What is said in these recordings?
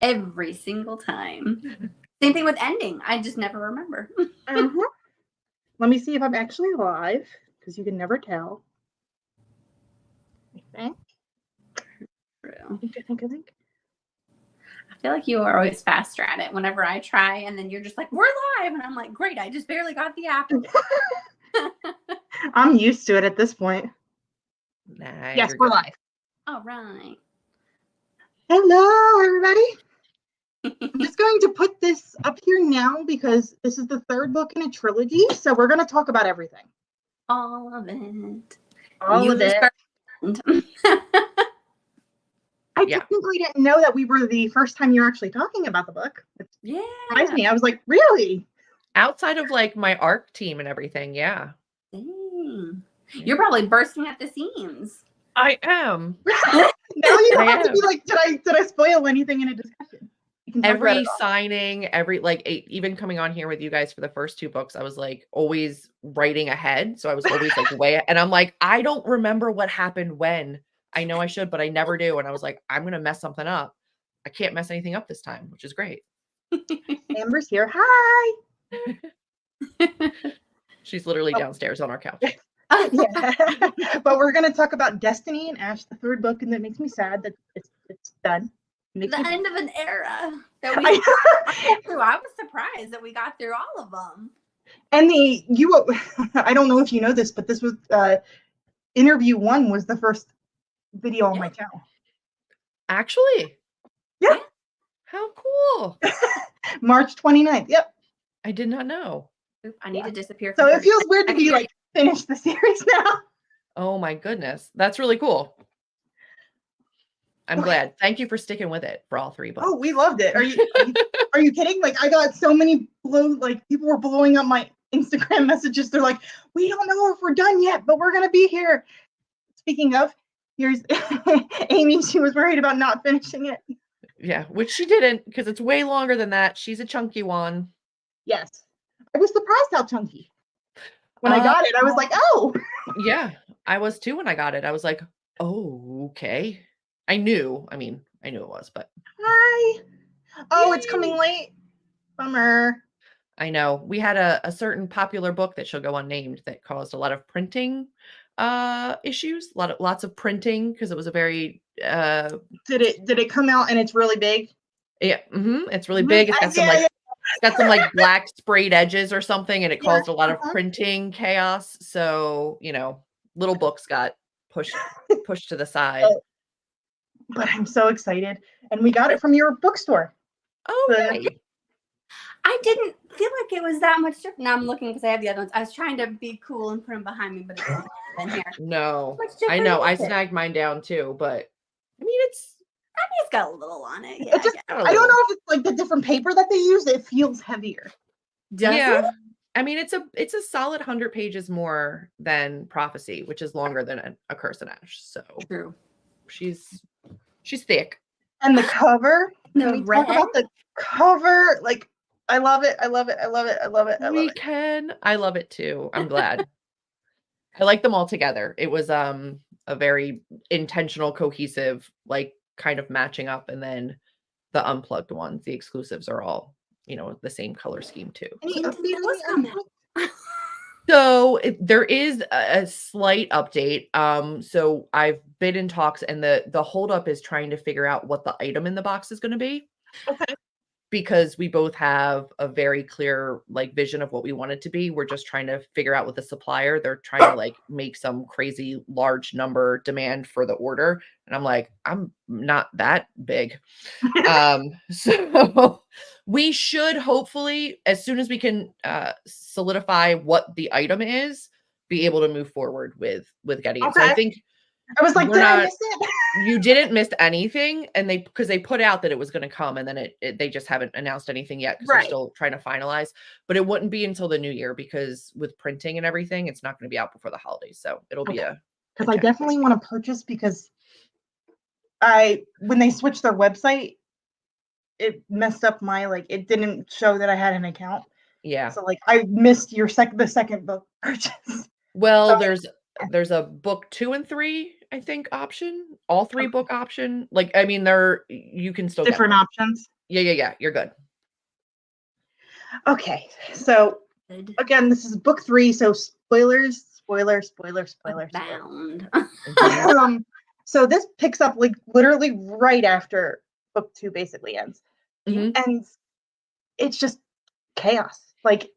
every single time. Same thing with ending. I just never remember. Uh-huh. Let me see if I'm actually live, because you can never tell. I think. True. I think. I feel like you are always faster at it whenever I try, and then you're just like, we're live. And I'm like, great, I just barely got the apple. I'm used to it at this point. Nah, Yes, you're we're good. live. All right. Hello, everybody. I'm just going to put this up here now because this is the third book in a trilogy, so we're going to talk about everything. All of it. All of it. I technically didn't know that we were the first time you're actually talking about the book. It surprised me. I was like, really? Outside of like my ARC team and everything, yeah. Dang. You're probably bursting at the seams. I am. Now you don't have to be like, did I spoil anything in a discussion? Every signing, even coming on here with you guys for the first two books, I was like always writing ahead. So I was always like way, and I'm like, I don't remember what happened when. I know I should, but I never do. And I was like, I'm going to mess something up. I can't mess anything up this time, which is great. Amber's here. Hi. She's literally downstairs on our couch. Yeah. But we're going to talk about Destiny and Ash, the third book, and that makes me sad that it's done. The end of an era that we I was surprised that we got through all of them. And I don't know if you know this, but this was interview 1 was the first video on my channel. Actually? Yeah. How cool. March 29th. Yep. I did not know. I need to disappear. So it feels weird to be like finish the series now. Oh my goodness. That's really cool. I'm glad. Thank you for sticking with it for all 3 books. Oh, we loved it. Are you kidding? Like I got so many people were blowing up my Instagram messages. They're like, we don't know if we're done yet, but we're gonna be here. Speaking of, here's Amy. She was worried about not finishing it. Yeah, which she didn't, because it's way longer than that. She's a chunky one. Yes. I was surprised how chunky. When I got it, I was like, oh. Yeah, I was too when I got it. I was like, oh, okay. I knew it was, but. Hi. Oh, it's coming late. Bummer. I know. We had a certain popular book that shall go unnamed that caused a lot of printing issues, lots of printing, because it was a very Did it come out and it's really big? Yeah, it's really big. It's got some like black sprayed edges or something, and it caused a lot of printing chaos. So, little books got pushed to the side. But I'm so excited. And we got it from your bookstore. Oh, right. I didn't feel like it was that much different. Now I'm looking because I have the other ones. I was trying to be cool and put them behind me, but it's in here. No, I know. I snagged mine down too, but it's got a little on it. Yeah, I don't know if it's like the different paper that they use. It feels heavier. Does it? It's a solid 100 pages more than Prophecy, which is longer than A Curse in Ash. So true. She's thick. And the cover. The red. Talk about the cover. Like, I love it. I love it. I love it. I love it. I love it too. I'm glad. I like them all together. It was a very intentional, cohesive, like kind of matching up, and then the unplugged ones, the exclusives are all, the same color scheme too. So there is a slight update. So I've been in talks, and the holdup is trying to figure out what the item in the box is going to be. Okay. Because we both have a very clear vision of what we want it to be. We're just trying to figure out with the supplier. They're trying to make some crazy large number demand for the order. And I'm like, I'm not that big. So we should hopefully, as soon as we can solidify what the item is, be able to move forward with getting it. So I think I was like, did I miss it? You didn't miss anything, and because they put out that it was going to come, and then they just haven't announced anything yet because they're still trying to finalize. But it wouldn't be until the new year, because with printing and everything, it's not going to be out before the holidays. So it'll be because I definitely want to purchase, because when they switched their website, it messed up my it didn't show that I had an account. Yeah. So I missed the second book purchase. Well, there's a book 2 and 3 I think, option. All 3 book option. Like, I mean, you can still get Different them. options. Yeah. You're good. Okay, so Good. again, this is book 3, so spoilers. Bound. So this picks up like literally right after book 2 basically ends. Mhm. And it's just chaos. Like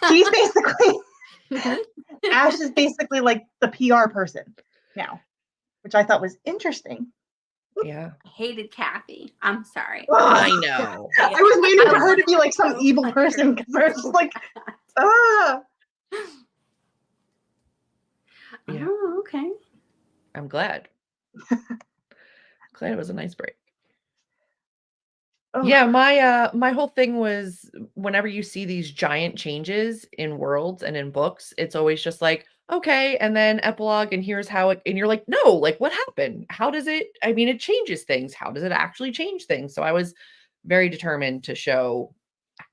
she's basically Ash is basically like the PR person now, which I thought was interesting. Yeah. I hated Kathy. I'm sorry. I know. I was waiting for I her to be like some so evil under- person because I was just like, ah. Yeah. Oh, okay. I'm glad. Glad it was a nice break. Oh. Yeah, my whole thing was whenever you see these giant changes in worlds and in books, it's always just like, okay, and then epilogue, and here's how it, and you're like, no, like what happened? How does it, I mean, it changes things. How does it actually change things? So I was very determined to show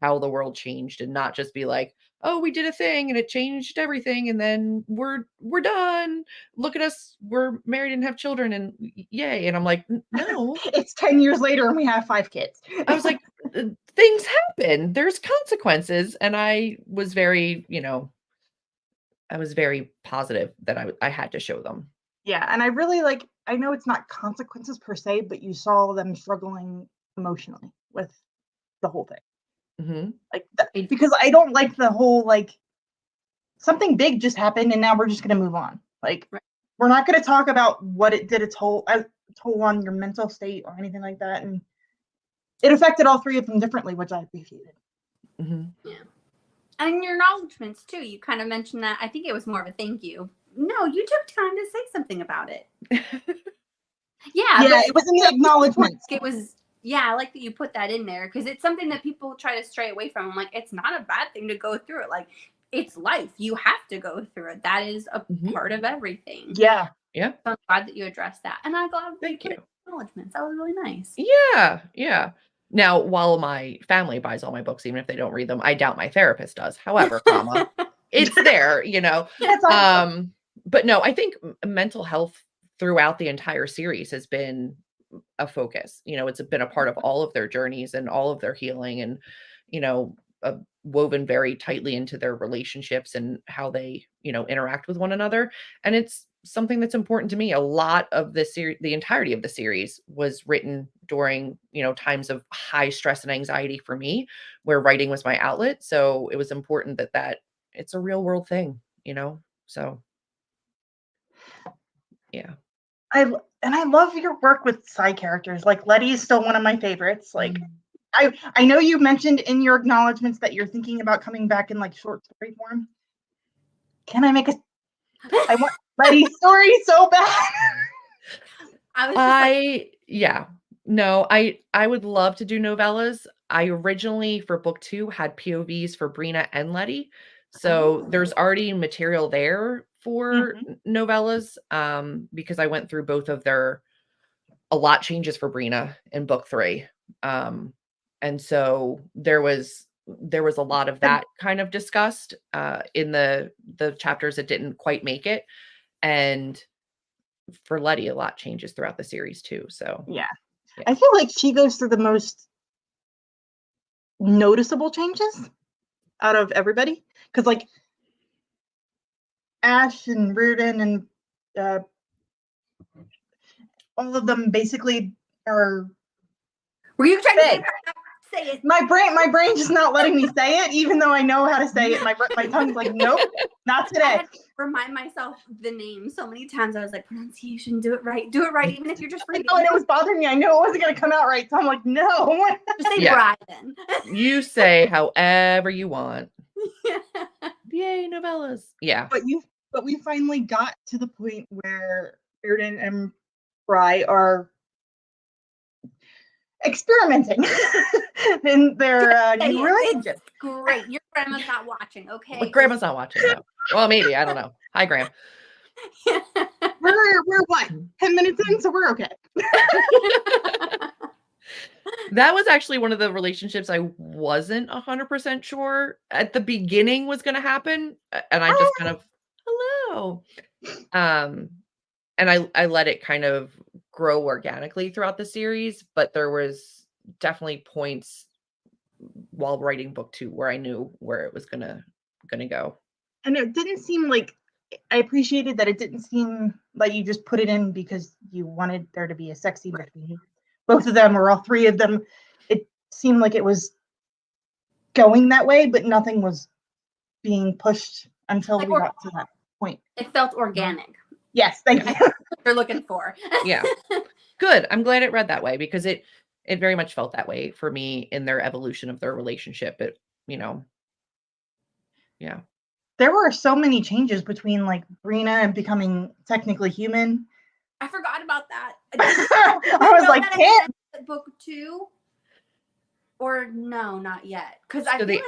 how the world changed and not just be like, oh, we did a thing and it changed everything, and then we're done. Look at us, we're married and have children, and yay. And I'm like, no. It's 10 years later and we have 5 kids. I was like, things happen. There's consequences. And I was very, I was very positive that I had to show them. Yeah, and I really like, I know it's not consequences per se, but you saw them struggling emotionally with the whole thing. Mhm. Like because I don't like the whole like something big just happened and now we're just going to move on. Like Right. we're not going to talk about what it did a toll on your mental state or anything like that, and it affected all 3 of them differently, which I appreciated. Mhm. Yeah. And your acknowledgments too. You kind of mentioned that. I think it was more of a thank you. No, you took time to say something about it. Yeah, Yeah, it was in the acknowledgments. It was, yeah, I like that you put that in there because it's something that people try to stray away from. I'm like, it's not a bad thing to go through it. Like, it's life. You have to go through it. That is a Mhm. part of everything. Yeah. Yeah. So I'm glad that you addressed that. And I'm glad that Thank put you. acknowledgments. That was really nice. Yeah. Yeah. Now, while my family buys all my books, even if they don't read them, I doubt my therapist does. However, it's there, That's awesome. But no, I think mental health throughout the entire series has been a focus. It's been a part of all of their journeys and all of their healing, and woven very tightly into their relationships and how they interact with one another. And it's something that's important to me. A lot of the series, the entirety of the series, was written during times of high stress and anxiety for me, where writing was my outlet. So it was important that it's a real world thing. So yeah. I love your work with side characters. Like Letty is still one of my favorites. Like I know you mentioned in your acknowledgments that you're thinking about coming back in like short story form. Can I make I want Letty's story so bad. I was just Yeah. No, I would love to do novellas. I originally for book 2 had POVs for Brina and Letty. So there's already material there for novellas, because I went through both of their a lot changes for Brina in book 3. And so there was a lot of that kind of discussed in the chapters that didn't quite make it. And for Letty, a lot changes throughout the series too. So Yeah. I feel like she goes through the most noticeable changes out of everybody. Because like Ash and Reardon and all of them basically are. Were you trying big. to say it? My brain just not letting me say it, even though I know how to say it. My tongue's like, nope, not I today. had to remind myself the name so many times. I was like, pronunciation, do it right, even if you're just reading. And it was bothering me. I knew it wasn't going to come out right, so I'm like, no. Just say Bry then. You say however you want. Yay, novellas. Yeah. But we finally got to the point where Reardon and Bry are experimenting in their new relationship. It's great. Your grandma's not watching, okay? But grandma's not watching, no. Well, maybe. I don't know. Hi, Graham. We're what? 10 minutes in, so we're okay. That was actually one of the relationships I wasn't 100% sure at the beginning was going to happen. And I just kind of, hello. and I let it kind of grow organically throughout the series, but there was definitely points while writing book 2 where I knew where it was gonna go. And it didn't seem like, I appreciated that it didn't seem like you just put it in because you wanted there to be a sex scene between both of them or all three of them. It seemed like it was going that way, but nothing was being pushed until we got to that point. It felt organic. Yes, thank you. What you're looking for. Yeah. Good. I'm glad it read that way because it very much felt that way for me in their evolution of their relationship. It, yeah. There were so many changes between like Brina and becoming technically human. I forgot about that. I was like, can't. Book 2? Or no, not yet. Because I So feel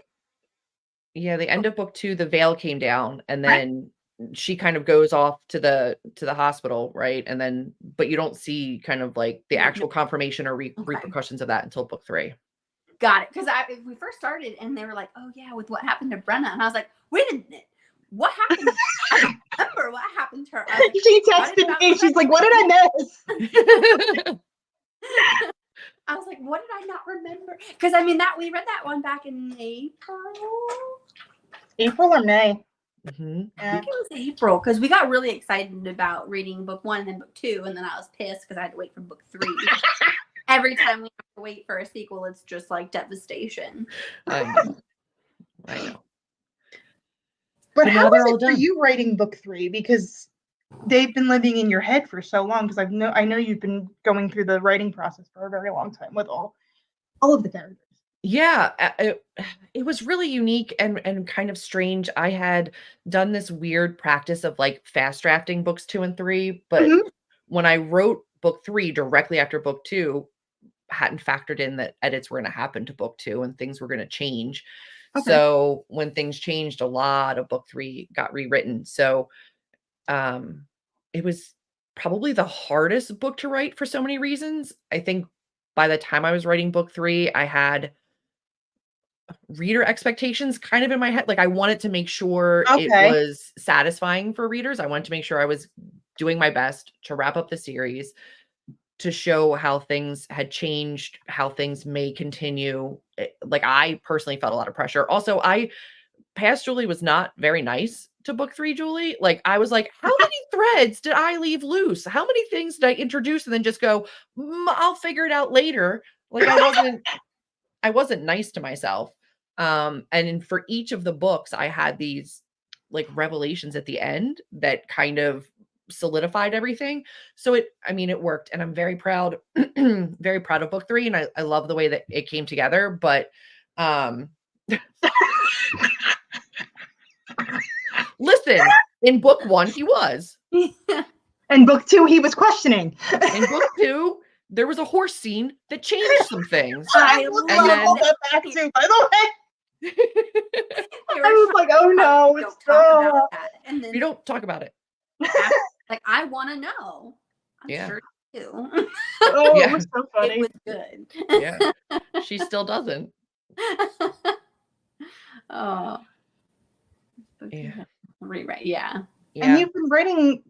the end of book 2, the veil came down, and then she kind of goes off to the hospital, right? And then, but you don't see kind of like the actual confirmation or repercussions of that until book 3. Got it. Because we first started and they were like, oh yeah, with what happened to Brenna. And I was like, wait a minute. What happened? I don't remember what happened to her. I was like, she texted me. She's like, what did I miss? I was like, what did I not remember? Because I mean, we read that one back in April or May. Mm-hmm. I think it was April because we got really excited about reading book 1 and then book 2, and then I was pissed because I had to wait for book 3. Every time we have to wait for a sequel, it's just like devastation. I know. But how was it for you writing book 3? Because they've been living in your head for so long. Because I know you've been going through the writing process for a very long time with all of the characters. Yeah, it was really unique and kind of strange. I had done this weird practice of like fast drafting books 2 and 3, but when I wrote book 3 directly after book 2, hadn't factored in that edits were going to happen to book 2 and things were going to change. Okay. So when things changed, a lot of book 3 got rewritten. So it was probably the hardest book to write for so many reasons. I think by the time I was writing book 3, I had reader expectations kind of in my head. Like I wanted to make sure it was satisfying for readers. I wanted to make sure I was doing my best to wrap up the series, to show how things had changed, how things may continue. Like I personally felt a lot of pressure. Also, past Julie was not very nice to book 3 Julie. Like I was like, how many threads did I leave loose? How many things did I introduce and then just go, I'll figure it out later. Like I wasn't nice to myself. And for each of the books, I had these like revelations at the end that kind of solidified everything. So it worked, and I'm very proud, very proud of book 3. And I love the way that it came together, but, listen, in book 1, he was. In book 2, he was questioning. In book 2, there was a horse scene that changed some things. I love that back too, by the way. I was like, oh no, it's about that. And then we don't talk about it. Like, I want to know. I'm sure you do. Oh, yeah. It was so funny. It was good. Yeah. She still doesn't. Oh. Yeah. Rewrite. Yeah. And you've been writing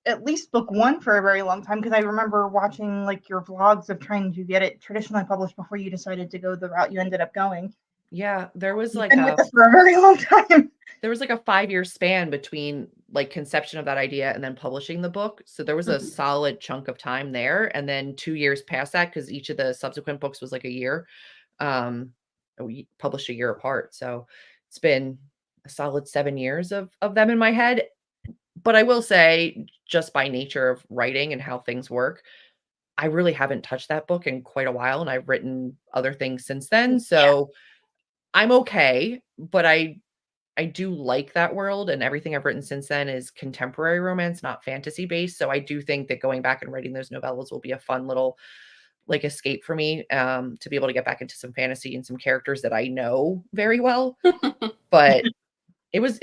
at least book 1 for a very long time, because I remember watching like your vlogs of trying to get it traditionally published before you decided to go the route you ended up going. Yeah, there was like for a very long time. There was like a 5-year span between like conception of that idea and then publishing the book. So there was a solid chunk of time there. And then 2 years past that, because each of the subsequent books was like a year. We published a year apart. So it's been a solid 7 years of them in my head. But I will say, just by nature of writing and how things work, I really haven't touched that book in quite a while. And I've written other things since then. So I'm okay, but I do like that world, and everything I've written since then is contemporary romance, not fantasy based. So I do think that going back and writing those novellas will be a fun little like escape for me, to be able to get back into some fantasy and some characters that I know very well. But it was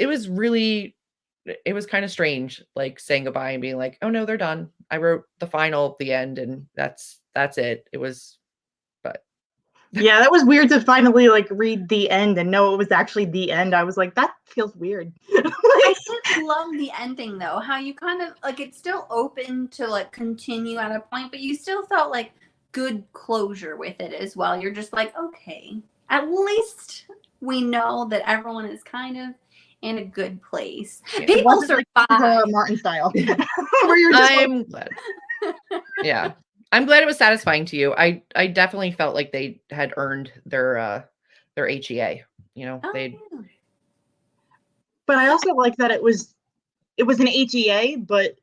kind of strange, like saying goodbye and being like, oh no, they're done. I wrote the final at the end and that's it. It was, but Yeah, that was weird to finally like read the end and know it was actually the end. I was like, that feels weird. I did love the ending though, how you kind of like it's still open to like continue at a point, but you still felt like good closure with it as well. You're just like, okay, at least we know that everyone is kind of in a good place. Yeah. It People wasn't like survive. Martin style. Where you're just like, I'm glad. Yeah. I'm glad it was satisfying to you. I definitely felt like they had earned their HEA. You know, Oh, they yeah. but I also like that it was an HEA, but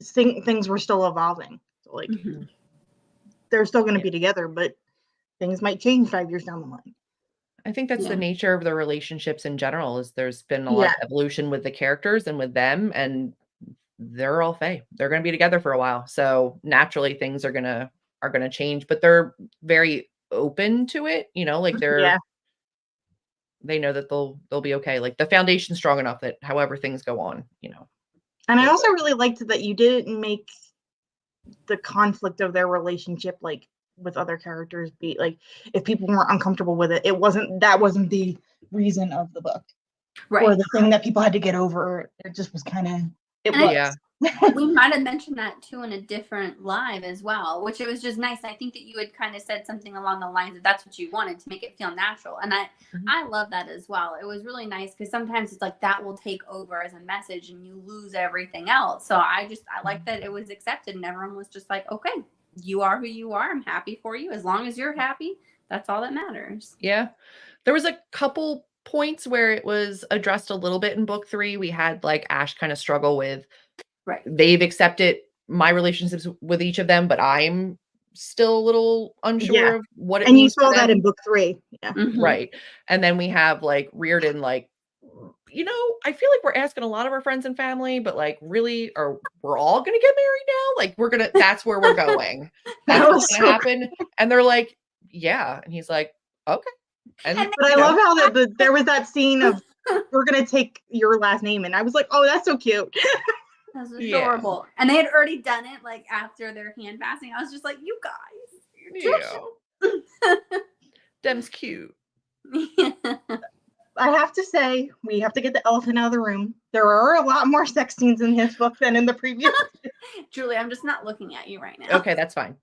things were still evolving. So like Mhm. they're still going to Yeah. be together, but things might change 5 years down the line. I think that's the Yeah. nature of the relationships in general is there's been a lot Yeah. of evolution with the characters and with them, and they're all Fae. They're gonna be together for a while. So naturally things are gonna change, but they're very open to it, you know, like Yeah. they know that they'll be okay. Like the foundation's strong enough that however things go on, you know. And I they're also good. really liked that you didn't make the conflict of their relationship like with other characters be like if people weren't uncomfortable with it, that wasn't the reason of the book or Right. the thing that people had to get over. It just was kind of And I Yeah. we might have mentioned that too in a different live as well, which it was just nice. I think that you had kind of said something along the lines of that's what you wanted to make it feel natural. And Mhm. I love that as well. It was really nice because sometimes it's like that will take over as a message and you lose everything else. So I like that it was accepted and everyone was just like, okay, you are who you are. I'm happy for you. As long as you're happy, that's all that matters. Yeah. There was a couple points where it was addressed a little bit in book 3. We had like Ash kind of struggle with Right. they've accepted my relationships with each of them, but I'm still a little unsure Yeah. of what it And you means for saw that them. in book 3. Yeah. Mhm. Right. And then we have like Reardon, like, you know, I feel like we're asking a lot of our friends and family, but like, really, or we're all going to get married now? Like, that's where we're going. That That's what's was going to so happen. And they're like, yeah. And he's like, okay. And, And But I you know, love how there was that scene of we're gonna take your last name, and I was like, oh, that's so cute. That's yeah. adorable. And they had already done it like after their hand passing. I was just like, you guys, you're too Yeah. Dem's cute. I have to say, we have to get the elephant out of the room. There are a lot more sex scenes in this book than in the previous. Julie, I'm just not looking at you right now. Okay, that's fine.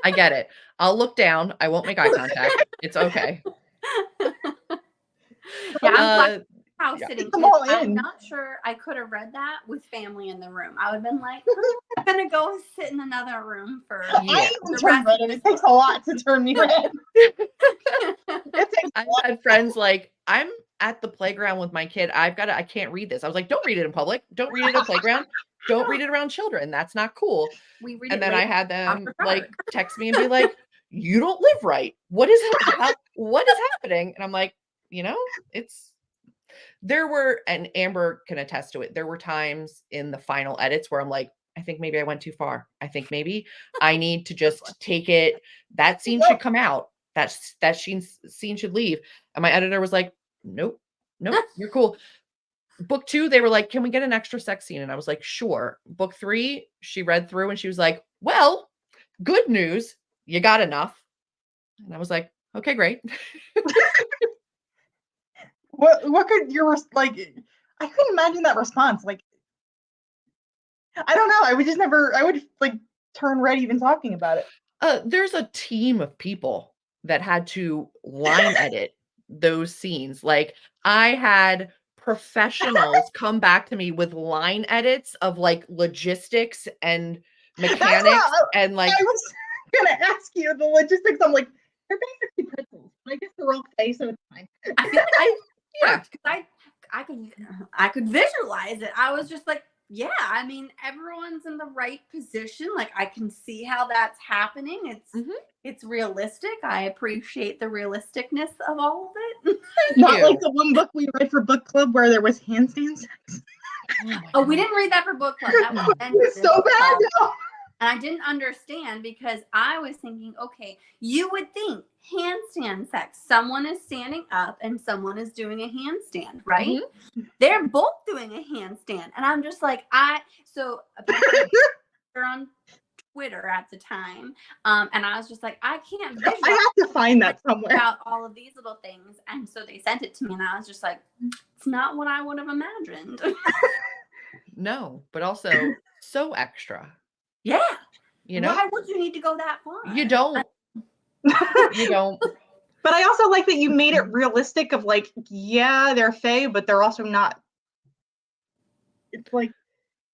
I get it. I'll look down. I won't make eye contact. It's okay. Yeah, I'm glad house yeah. sitting Get them because all I'm in. not sure I could have read that with family in the room. I would have been like, I'm gonna go sit in another room for Yeah. I even the turn rest red, of and it takes a lot to turn me red. It takes a I've lot. had friends like, I'm at the playground with my kid. I can't read this. I was like, don't read it in public. Don't read it at a playground. Don't read it around children. That's not cool. We read And it then later I had them after like dark. text me and be like, you don't live right. What is happening? And I'm like, you know, there were, and Amber can attest to it. There were times in the final edits where I'm like, I think maybe I went too far. I think maybe I need to just take it. That scene should come out. That scene should leave. And my editor was like, nope, you're cool. Book 2, they were like, can we get an extra sex scene? And I was like, sure. Book 3, she read through and she was like, well, good news. You got enough. And I was like, okay, great. What could your like? I couldn't imagine that response. Like, I don't know. I would just never. I would like turn red even talking about it. There's a team of people that had to line edit those scenes. Like I had professionals come back to me with line edits of like logistics and That's mechanics what and like I was gonna ask you the logistics. I'm like, they're basically pretzels. But I guess they're all face, so it's fine. I feel like yeah. I could visualize it. I was just like, yeah, I mean, everyone's in the right position. Like I can see how that's happening. It's realistic. I appreciate the realisticness of all of it. Not like the one book we read for book club where there was handstand sex. Oh, we didn't read that for book club. That was It was so bad. No. And I didn't understand because I was thinking, okay, you would think handstand sex. Someone is standing up and someone is doing a handstand, right? Mm-hmm. They're both doing a handstand. And I'm just like, so apparently they're on Twitter at the time. And I was just like, I can't visualize I have to find that somewhere. about all of these little things. And so they sent it to me, and I was just like, it's not what I would have imagined. No, but also so extra. Yeah. You know, Why would you need to go that far? you don't. You don't. But I also like that you made it realistic of like, yeah, they're fae, but they're also not. It's like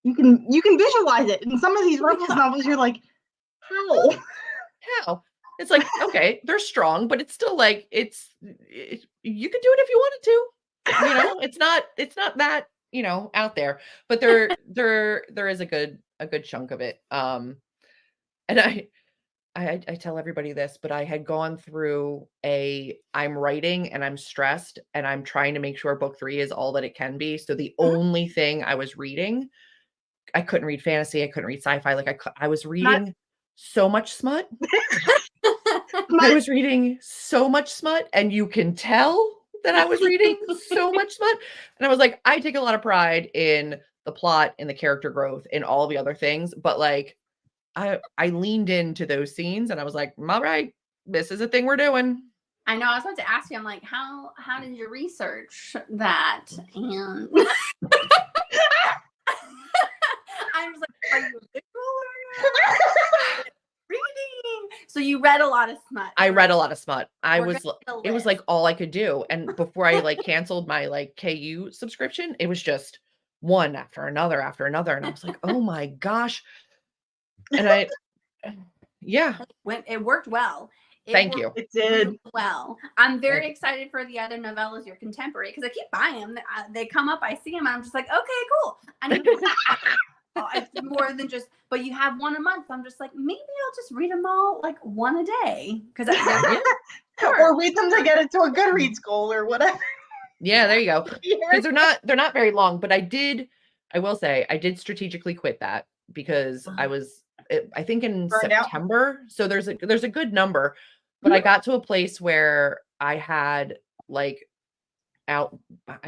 you can visualize it. In some of these romance novels, you're like, how? How? It's like, okay, they're strong, but it's still like you can do it if you wanted to. You know, it's not that, you know, out there. But there is a good chunk of it. And I tell everybody this, but I had gone through I'm writing and I'm stressed and I'm trying to make sure book 3 is all that it can be. So the only thing I was reading, I couldn't read fantasy, I couldn't read sci-fi. Like I was reading so much smut. I was reading so much smut, and you can tell that I was reading so much smut. And I was like, I take a lot of pride in the plot, in the character growth, in all the other things, but like I leaned into those scenes and I was like, all right, this is a thing we're doing. I know. I was about to ask you. I'm like, how did you research that? And I was like, are you a visual learner? Reading. So you read a lot of smut. I read a lot of smut. It was like all I could do. And before I like canceled my like KU subscription, it was just one after another after another. And I was like, oh my gosh. And yeah. It worked well. Thank you. It did. Really well. I'm very excited for the other novellas, your contemporary, because I keep buying them. They come up, I see them, and I'm just like, okay, cool. I need it's more than just, but you have one a month. I'm just like, maybe I'll just read them all like one a day. Because or read them to get into a Goodreads goal or whatever. Yeah, there you go. Because they're not very long, but I will say I did strategically quit that because I think in September. So there's a good number, but I got to a place where I had like I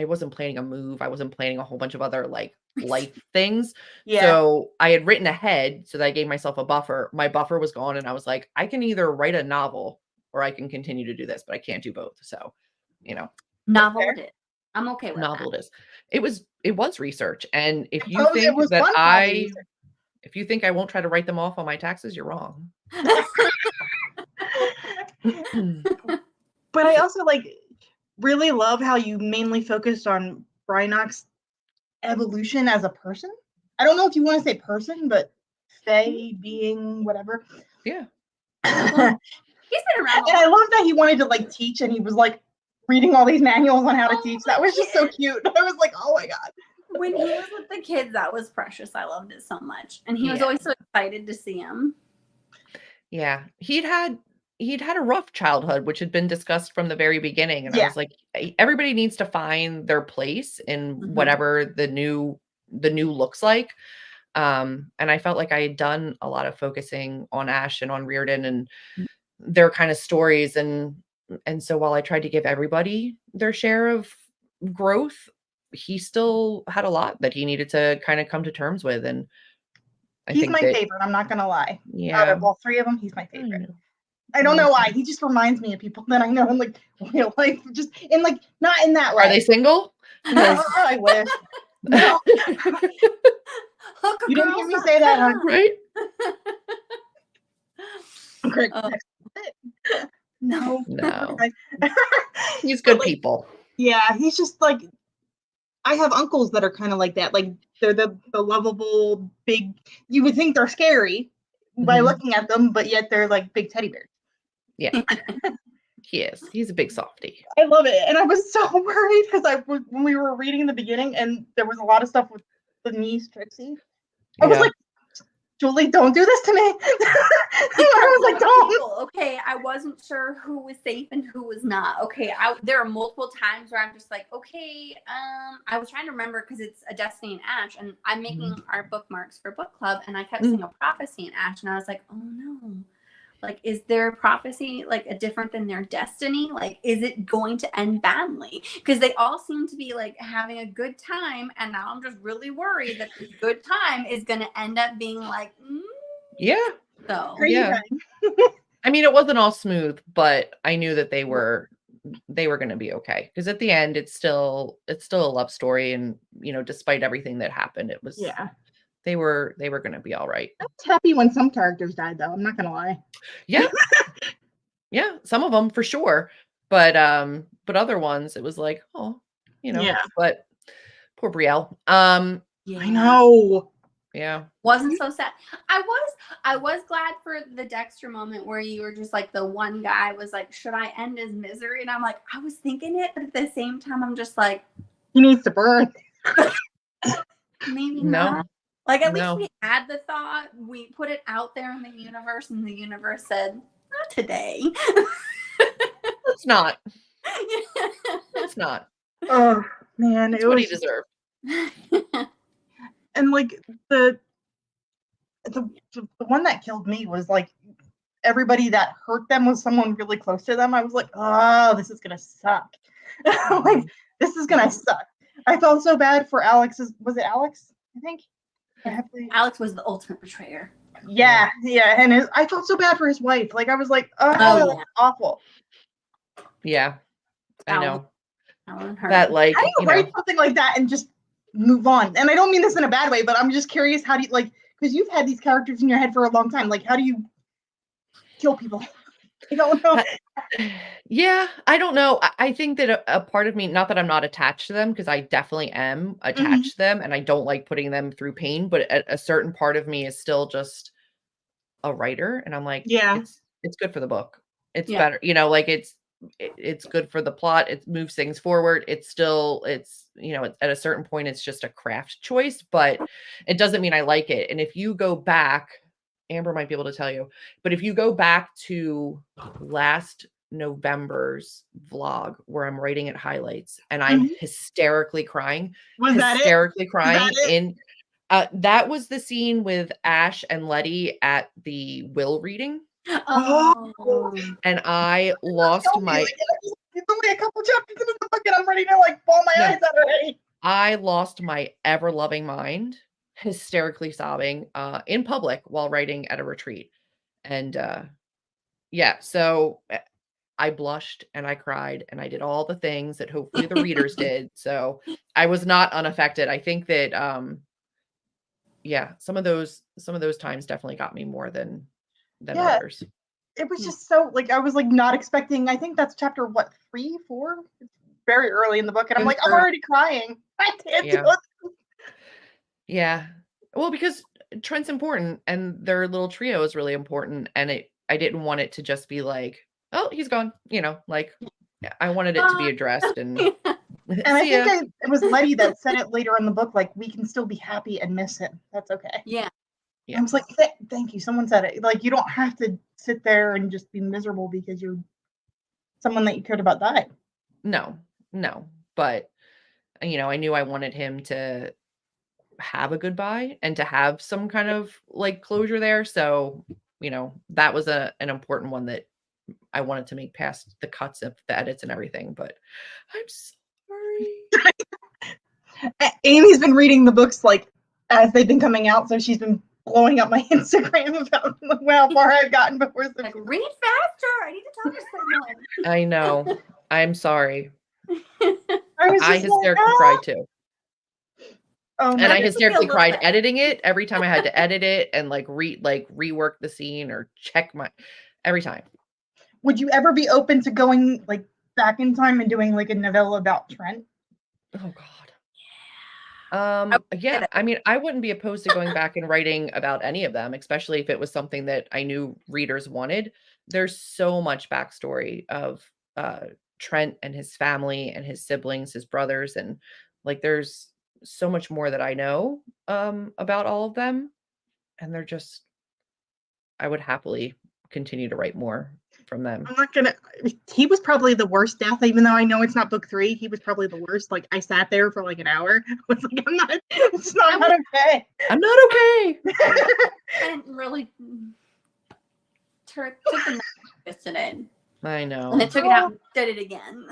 wasn't planning a move. I wasn't planning a whole bunch of other like life things. Yeah. So I had written ahead so that I gave myself a buffer. My buffer was gone and I was like, I can either write a novel or I can continue to do this, but I can't do both. So, you know. Novel it is. I'm okay with novel that. It is. It was research. And if you think that if you think I won't try to write them off on my taxes, you're wrong. But I also like really love how you mainly focused on Brynock's evolution as a person. I don't know if you want to say person, but fae, being, whatever. Yeah. He's been around. And I love that he wanted to like teach, and he was like reading all these manuals on how to teach. That was just so cute. I was like, oh my God. When he was with the kids, that was precious. I loved it so much. And he was always so excited to see him. Yeah. He'd had a rough childhood, which had been discussed from the very beginning. And I was like, everybody needs to find their place in whatever the new looks like. And I felt like I had done a lot of focusing on Ash and on Reardon and their kind of stories. And so while I tried to give everybody their share of growth, he still had a lot that he needed to kind of come to terms with. And he's my favorite. I'm not going to lie. Yeah. Out of all three of them, he's my favorite. I don't know why. He just reminds me of people that I know in like real life, just in like, not in that way. Are they single? No, I wish. No. You didn't hear me say that, huh? Right? No. He's good people. Yeah, he's just like, I have uncles that are kind of like that. Like they're the lovable, big, you would think they're scary by looking at them, but yet they're like big teddy bears. Yeah. He is. He's a big softie. I love it. And I was so worried because when we were reading in the beginning and there was a lot of stuff with the niece, Trixie, I was like, Julie, don't do this to me. I was like, don't. Okay, I wasn't sure who was safe and who was not. Okay, there are multiple times where I'm just like, okay, I was trying to remember because it's a Destiny and Ash, and I'm making our bookmarks for book club, and I kept seeing a prophecy in Ash, and I was like, oh no. Like, is their prophecy like a different than their destiny? Like, is it going to end badly? Because they all seem to be like having a good time, and now I'm just really worried that this good time is going to end up being like, Yeah. So Crazy Yeah. time. I mean, it wasn't all smooth, but I knew that they were going to be okay, because at the end it's still a love story, and despite everything that happened, it was Yeah. they were going to be all right. I was happy when some characters died, though. I'm not gonna lie. Yeah. Yeah, some of them for sure, but other ones it was like, oh, Yeah. but poor Brielle. yeah. I know. Yeah. Wasn't so sad. I was glad for the Dexter moment where you were just like, the one guy was like, should I end his misery? And I'm like, I was thinking it, but at the same time I'm just like, He needs to burn. maybe No. not. Like, at least No. we had the thought, we put it out there in the universe, and the universe said, not today. It's not. It's not. Oh man, It's it what was he deserved. and like the one that killed me was like everybody that hurt them was someone really close to them. I was like, oh, this is gonna suck. Like, this is gonna suck. I felt so bad for Alex's. Was it Alex? I think. Alex was the ultimate betrayer. Yeah, and I felt so bad for his wife. Like, I was like, oh, Oh, that's awful. Yeah. I know. Alan Hurd. That, like, How do you write something like that and just move on? And I don't mean this in a bad way, but I'm just curious, how do you, like, because you've had these characters in your head for a long time. Like, how do you kill people? I don't know. Yeah, I don't know. I think that a part of me, not that I'm not attached to them, because I definitely am attached to them, and I don't like putting them through pain, but a certain part of me is still just a writer, and I'm like, Yeah. it's good for the book. It's Yeah. better, like it's good for the plot. It moves things forward. It's at a certain point, it's just a craft choice, but it doesn't mean I like it. And if you go back, Amber might be able to tell you, but if you go back to last November's vlog where I'm writing it highlights and I'm hysterically crying, Was that it? That was the scene with Ash and Letty at the will reading. Oh. And I lost my. It's only a couple chapters into the book, and I'm ready to like bawl my eyes out already. I lost my ever loving mind, hysterically sobbing in public while writing at a retreat, and so I blushed and I cried and I did all the things that hopefully the readers did. So I was not unaffected. I think that some of those times definitely got me more than others. It was just so, like, I was like not expecting. I think that's chapter 3, 4. It's very early in the book, and I'm like, I'm already crying. I can't do it. Yeah. Well, because Trent's important and their little trio is really important, and I didn't want it to just be like, oh, he's gone. Like, I wanted it to be addressed. And I think it was Letty that said it later in the book, like, we can still be happy and miss him. That's okay. Yeah. I was like, thank you. Someone said it. Like, you don't have to sit there and just be miserable because you're someone that you cared about died. No. But, I knew I wanted him to have a goodbye and to have some kind of like closure there. So, that was an important one that I wanted to make past the cuts of the edits and everything. But I'm sorry. Amy's been reading the books like as they've been coming out, so she's been blowing up my Instagram about how far I've gotten before. Like, read faster. I need to talk to someone. I know. I'm sorry. I hysterically cried too. Oh, and I hysterically cried editing it every time I had to edit it and rework the scene or check every time. Would you ever be open to going like back in time and doing like a novella about Trent? Oh God. Yeah, I mean, I wouldn't be opposed to going back and writing about any of them, especially if it was something that I knew readers wanted. There's so much backstory of Trent and his family and his siblings, his brothers, and like there's so much more that I know about all of them, and I would happily continue to write more from them. I'm not gonna. He was probably the worst death, even though I know it's not book 3. He was probably the worst. Like, I sat there for like an hour. I was like, it's not okay. I'm not okay. And really took the knife in it. I know. And then took it out and did it again.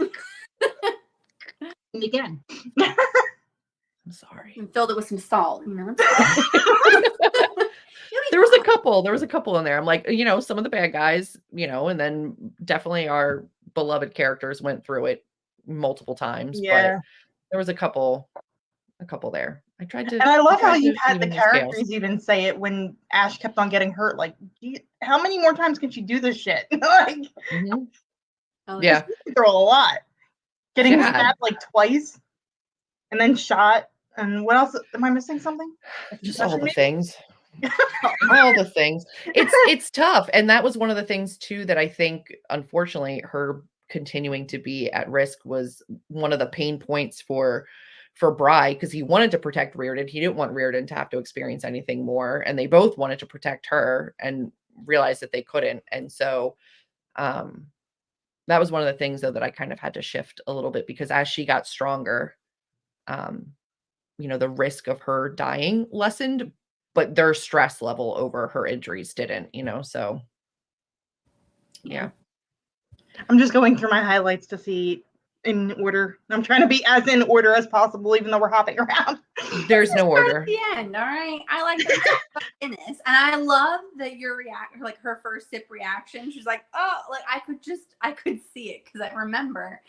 And again. I'm sorry. And filled it with some salt, you know. There was a couple in there. I'm like, some of the bad guys, and then definitely our beloved characters went through it multiple times, but Yeah. there was a couple there. And I love how you had the even the scales. characters even say it when Ash kept on getting hurt. Like, how many more times can she do this shit? Like, Mhm. Oh, Yeah. she's through a lot. Getting Yeah. stabbed like twice, and then shot. And what else? Am I missing something? Just all the things. All the things. It's tough. And that was one of the things too that I think, unfortunately, her continuing to be at risk was one of the pain points for Bri, because he wanted to protect Reardon. He didn't want Reardon to have to experience anything more. And they both wanted to protect her and realized that they couldn't. And so that was one of the things though that I kind of had to shift a little bit, because as she got stronger, the risk of her dying lessened, but their stress level over her injuries didn't, so yeah. I'm just going through my highlights to see in order. I'm trying to be as in order as possible, even though we're hopping around. There's no order. At the end, all right. I like that Guinness, and I love that your reaction, like her first sip reaction. She's like, "Oh, like I could see it because I remember."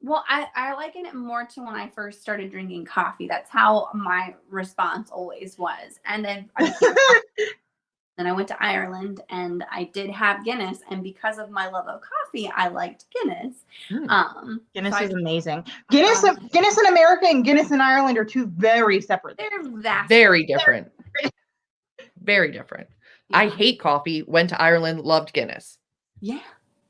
Well, I liken it more to when I first started drinking coffee. That's how my response always was. And then I went to Ireland and I did have Guinness. And because of my love of coffee, I liked Guinness. Guinness so is amazing. Guinness in America and Guinness in Ireland are two very separate things. They're vastly Very different. Very different. Yeah. I hate coffee. Went to Ireland, loved Guinness. Yeah.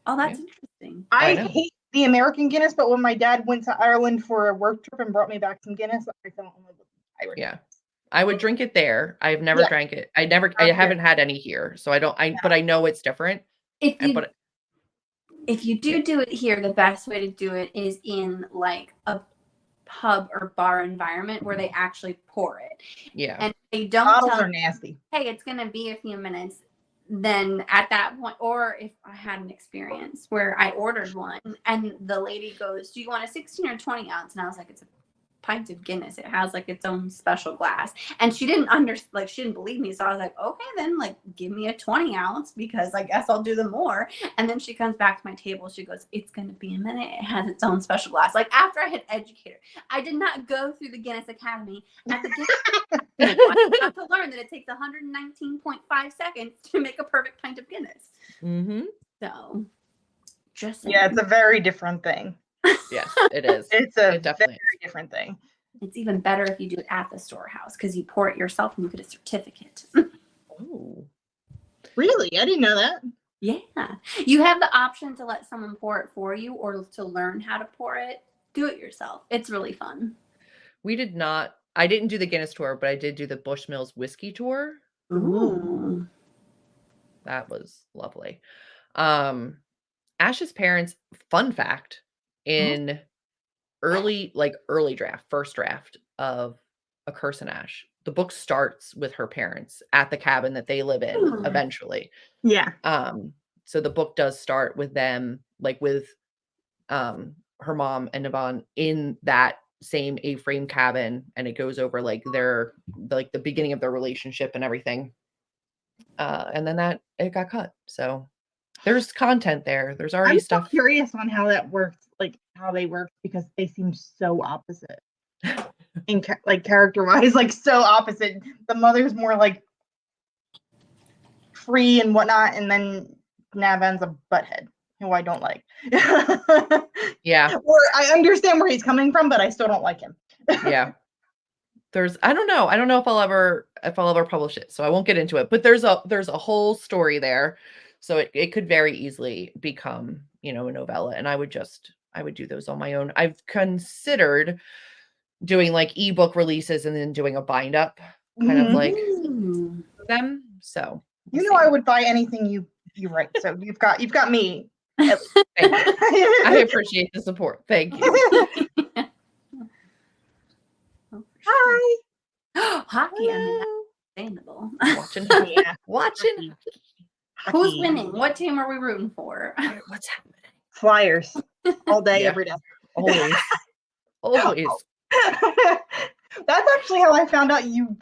Oh, that's interesting. I hate the American Guinness, but when my dad went to Ireland for a work trip and brought me back some Guinness, I fell in love with Irish. Yeah. I would drink it there. I've never drank it. I haven't had any here. So but I know it's different. If you do it here, the best way to do it is in like a pub or bar environment where they actually pour it. Yeah. And they don't bottles tell are nasty. Hey, it's going to be a few minutes. Then at that point, or if I had an experience where I ordered one and the lady goes, "Do you want a 16 or 20 ounce?" And I was like, "It's a pint of Guinness. It has like its own special glass." And she didn't she didn't believe me. So I was like, "Okay, then like give me a 20 ounce because I guess I'll do the more." And then she comes back to my table. She goes, "It's going to be a minute. It has its own special glass." Like after I had educated her, I did not go through the Guinness Academy at the Guinness I got to learn that it takes 119.5 seconds to make a perfect pint of Guinness. Mm-hmm. So just saying. Yeah, it's a very different thing. Yes, it is. It's a very different thing. It's even better if you do it at the storehouse because you pour it yourself and you get a certificate. Oh, really? I didn't know that. Yeah. You have the option to let someone pour it for you or to learn how to pour it. Do it yourself. It's really fun. I didn't do the Guinness tour, but I did do the Bushmills whiskey tour. Ooh. That was lovely. Ash's parents, fun fact, in early draft, first draft of A Curse in Ash, the book starts with her parents at the cabin that they live in eventually. Yeah. So the book does start with them, like with her mom and Yvonne in that same A-frame cabin, and it goes over like the beginning of their relationship and everything. And then it got cut. So there's content there. There's already stuff. I'm curious on how that works, like how they work, because they seem so opposite. In like character-wise, like so opposite. The mother's more like free and whatnot, and then Navan's a butthead, who I don't like. Yeah. Or I understand where he's coming from, but I still don't like him. Yeah. I don't know if I'll ever publish it, so I won't get into it. But there's a whole story there, so it could very easily become a novella, and I would do those on my own. I've considered doing like ebook releases and then doing a bind up, kind of like them. So I would buy anything you write. So you've got me. Thank you. I appreciate the support. Thank you. Hi. Hockey, I mean, understandable. Watching. Who's winning? What team are we rooting for? What's happening? Flyers all day, every day. Always. That's actually how I found out you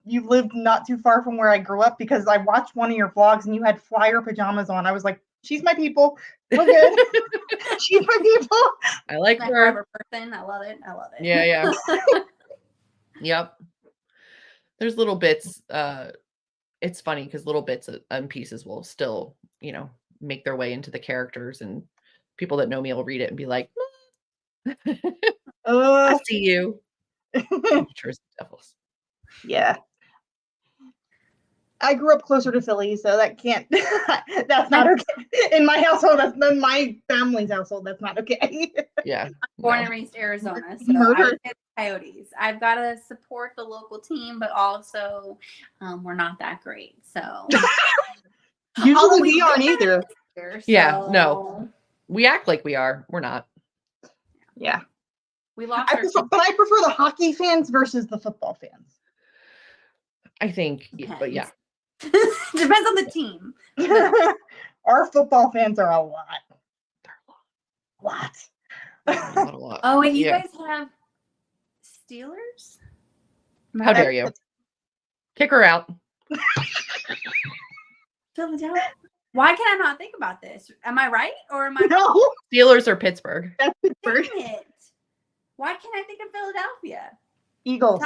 lived not too far from where I grew up, because I watched one of your vlogs and you had flyer pajamas on. I was like, she's my people. We're good. She's my people. I like My her. forever person. I love it. I love it. Yeah. Yep. There's little bits. It's funny because little bits and pieces will still, make their way into the characters, and people that know me will read it and be like, I see you. Jersey Devils. Yeah. I grew up closer to Philly, so that can't. That's not okay. In my household, that's in my family's household. That's not okay. Yeah. Born no. and raised Arizona, so Murder. I would say the Coyotes. I've got to support the local team, but also we're not that great. So Usually we aren't either. Yeah, no. We act like we are. We're not. Yeah. We lost I prefer the hockey fans versus the football fans. I think, Depends. but yeah. Depends on the team. Our football fans are a lot. Not a lot. Oh, wait, you Yeah. guys have Steelers? How dare you? Kick her out. Philadelphia? Why can I not think about this? Am I right or am I No. Steelers or Pittsburgh? That's Pittsburgh. Dang it. Why can't I think of Philadelphia? Eagles.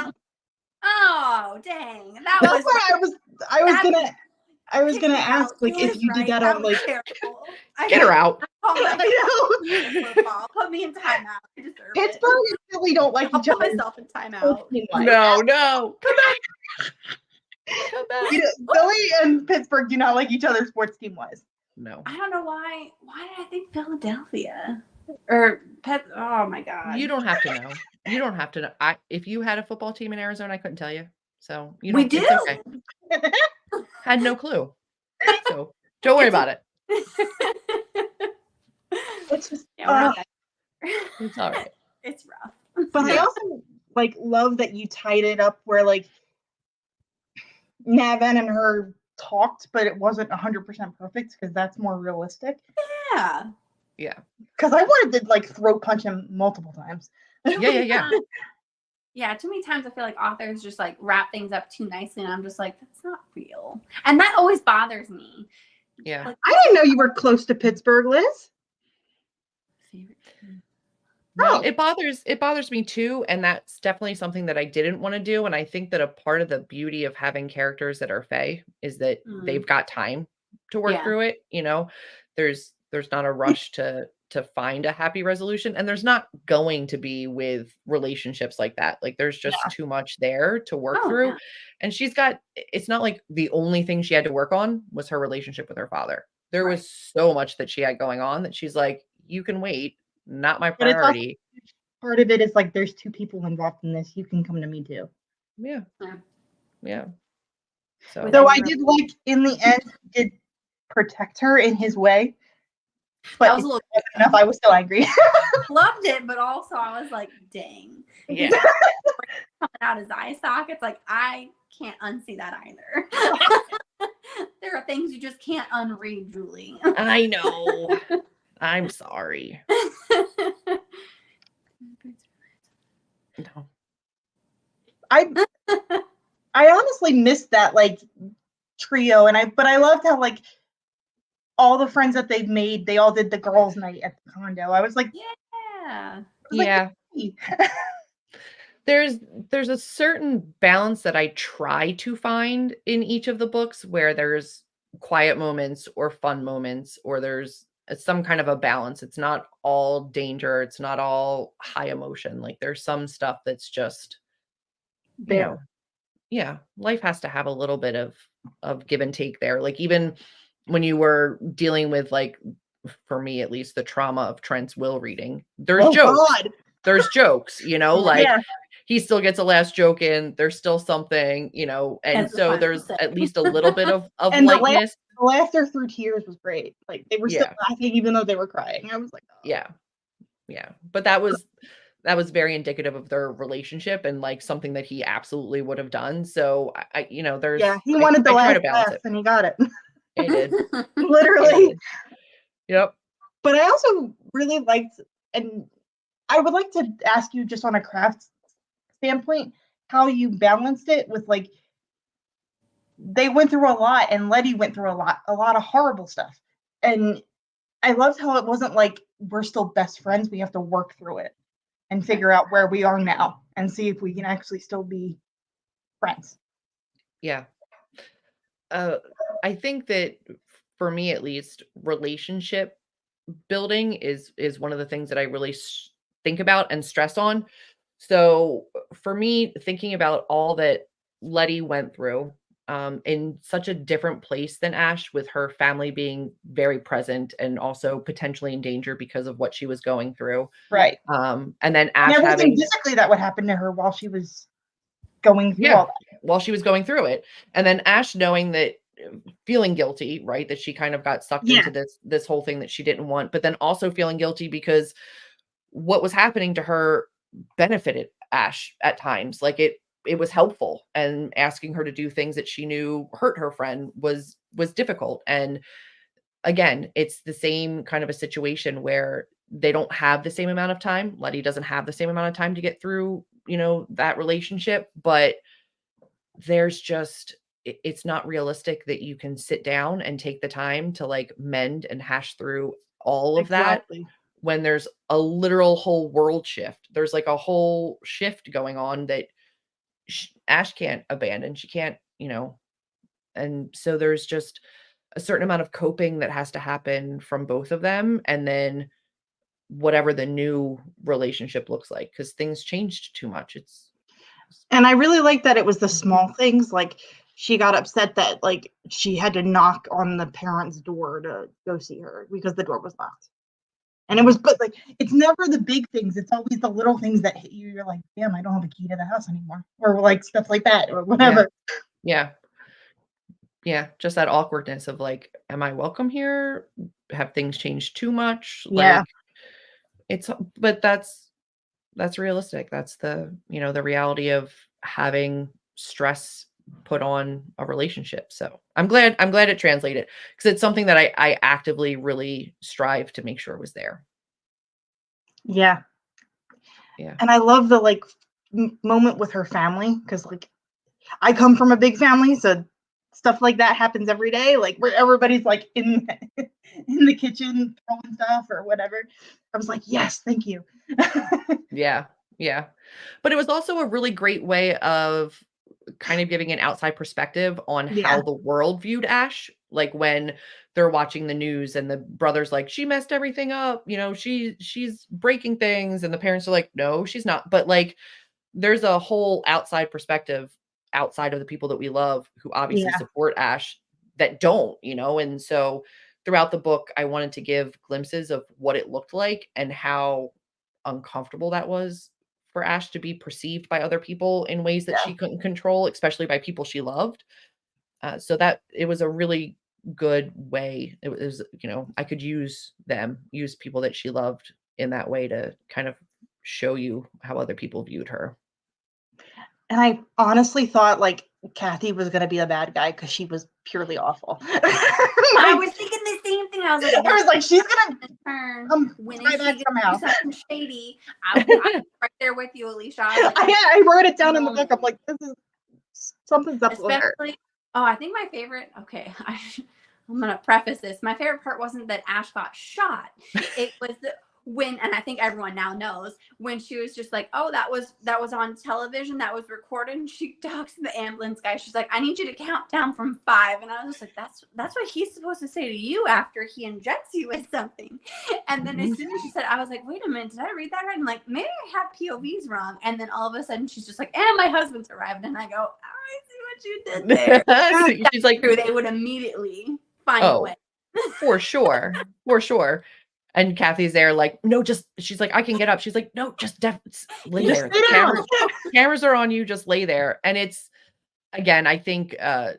Oh, dang. That That's was why I was gonna ask, like, Julie if you right. did that on, was like, terrible. Get her out. I know. Football. Put me in timeout. I deserve Pittsburgh and Philly don't like I'll each put other. myself in timeout. No. Come back. Come back. Philly and Pittsburgh do not like each other sports team wise. No. I don't know why. Why did I think Philadelphia? Or oh my god. You don't have to know. You don't have to know. If you had a football team in Arizona, I couldn't tell you. So we do. It's okay. Had no clue. So don't worry about it. It's just It's all right. It's rough. But I also love that you tied it up where Navin and her talked, but it wasn't 100% perfect, because that's more realistic. Yeah. Yeah. Because I wanted to throat punch him multiple times. Yeah. Yeah, too many times I feel like authors just wrap things up too nicely, and I'm just like, that's not real. And that always bothers me. Yeah. I didn't know you were close to Pittsburgh, Liz. No, it bothers me too, and that's definitely something that I didn't want to do. And I think that a part of the beauty of having characters that are Fae is that they've got time to work through it. There's not a rush to find a happy resolution, and there's not going to be with relationships like that. There's just too much there to work through. And it's not like the only thing she had to work on was her relationship with her father. There was so much that she had going on that she's like, you can wait, not my priority. Part of it is there's two people involved in this. You can come to me too. Yeah. So though I did in the end, he did protect her in his way. But was a little enough. I was still angry. Loved it, but also I was like, dang. Yeah. Coming out his eye sockets, I can't unsee that either. There are things you just can't unread, Julie. I know. I'm sorry. No. I honestly missed that trio, but I loved how all the friends that they've made, they all did the girls' night at the condo. I was like, yeah. There's a certain balance that I try to find in each of the books, where there's quiet moments or fun moments, or there's some kind of a balance. It's not all danger. It's not all high emotion. There's some stuff that's just there. Life has to have a little bit of give and take there. Even when you were dealing with for me at least, the trauma of Trent's will reading, there's jokes. God. There's jokes, he still gets a last joke in, there's still something, and so there's at least a little bit of and lightness. The laughter through tears was great. They were still laughing even though they were crying. I was like, oh. Yeah. But that was very indicative of their relationship and something that he absolutely would have done. So there's he wanted the last laugh and he got it. He did. Literally. Yep. But I also really liked, and I would like to ask you just on a craft standpoint, how you balanced it with like they went through a lot and Letty went through a lot of horrible stuff. And I loved how it wasn't like we're still best friends. We have to work through it and figure out where we are now and see if we can actually still be friends. Yeah. I think that for me at least, relationship building is one of the things that I really think about and stress on. So for me, thinking about all that Letty went through in such a different place than Ash, with her family being very present and also potentially in danger because of what she was going through. Right. And then And Ash everything having physically that would happen to her while she was going through all that. while she was going through it. And then Ash knowing that, feeling guilty, right? That she kind of got sucked into this whole thing that she didn't want, but then also feeling guilty because what was happening to her benefited Ash at times. Like it was helpful, and asking her to do things that she knew hurt her friend was difficult. And again, it's the same kind of a situation where they don't have the same amount of time. Letty doesn't have the same amount of time to get through, that relationship, but there's just it's not realistic that you can sit down and take the time to like mend and hash through all of that when there's a literal whole world shift. There's like a whole shift going on that Ash can't abandon. She can't, and so there's just a certain amount of coping that has to happen from both of them. And then whatever the new relationship looks like, because things changed too much. And I really like that it was the small things. Like she got upset that like she had to knock on the parents' door to go see her because the door was locked. And it was, but like, it's never the big things. It's always the little things that hit you. You're like, damn, I don't have a key to the house anymore. Or like stuff like that or whatever. Yeah. Yeah. Just that awkwardness of like, am I welcome here? Have things changed too much? Yeah. Like but that's realistic. That's the reality of having stress put on a relationship. So I'm glad it translated, because it's something that I actively really strive to make sure was there. Yeah. Yeah. And I love the like moment with her family, because like I come from a big family, so stuff like that happens every day, like where everybody's like in the kitchen throwing stuff or whatever. I was like, yes, thank you. Yeah. But it was also a really great way of kind of giving an outside perspective on how the world viewed Ash. Like when they're watching the news and the brother's like, she messed everything up, she's breaking things, and the parents are like, no, she's not. But like there's a whole outside perspective outside of the people that we love who obviously support Ash that don't, and so throughout the book I wanted to give glimpses of what it looked like and how uncomfortable that was for Ash to be perceived by other people in ways that she couldn't control, especially by people she loved. So that it was a really good way. It was, I could use people that she loved in that way to kind of show you how other people viewed her. And I honestly thought like Kathy was going to be the bad guy because she was purely awful. I was thinking the same thing. I was like, she's going to turn when is she going to do something shady? I'm right there with you, Alicia. I wrote it down in the book. I'm like, this is something's up with her. Oh, I think my favorite. Okay, I'm gonna preface this. My favorite part wasn't that Ash got shot. It was when, and I think everyone now knows, when she was just like, oh, that was on television, that was recorded, and she talks to the ambulance guy. She's like, I need you to count down from 5. And I was just like, that's what he's supposed to say to you after he injects you with something. And then as soon as she said, I was like, wait a minute, did I read that right? I'm like, maybe I have POVs wrong. And then all of a sudden she's just like, and my husband's arrived. And I go, I see what you did there. She's like, they would immediately find a way. For sure. And Kathy's there like, no, she's like, I can get up. She's like, no, just lay there. Cameras are on you. Just lay there. And it's, again, I think, I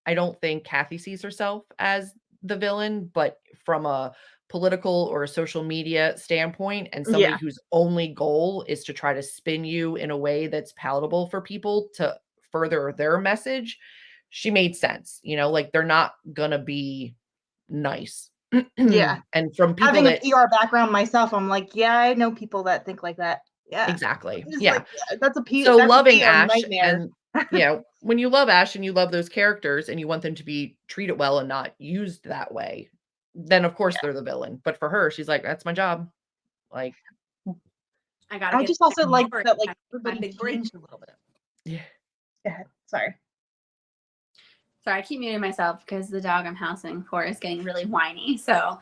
don't think Kathy sees herself as the villain, but from a political or a social media standpoint, and somebody whose only goal is to try to spin you in a way that's palatable for people to further their message, she made sense. Like they're not gonna be nice. Yeah. And from people having a PR background myself, I'm like, yeah, I know people that think like that. Yeah. Exactly. Just Yeah. like, that's a So that's a loving PR Ash nightmare. and when you love Ash and you love those characters and you want them to be treated well and not used that way, then of course they're the villain. But for her, she's like, that's my job. Like, I gotta I get just also like over it. that, like, My everybody big break. changed a little bit. yeah. Go ahead. Sorry. Sorry, I keep muting myself because the dog I'm housing for is getting really whiny. So,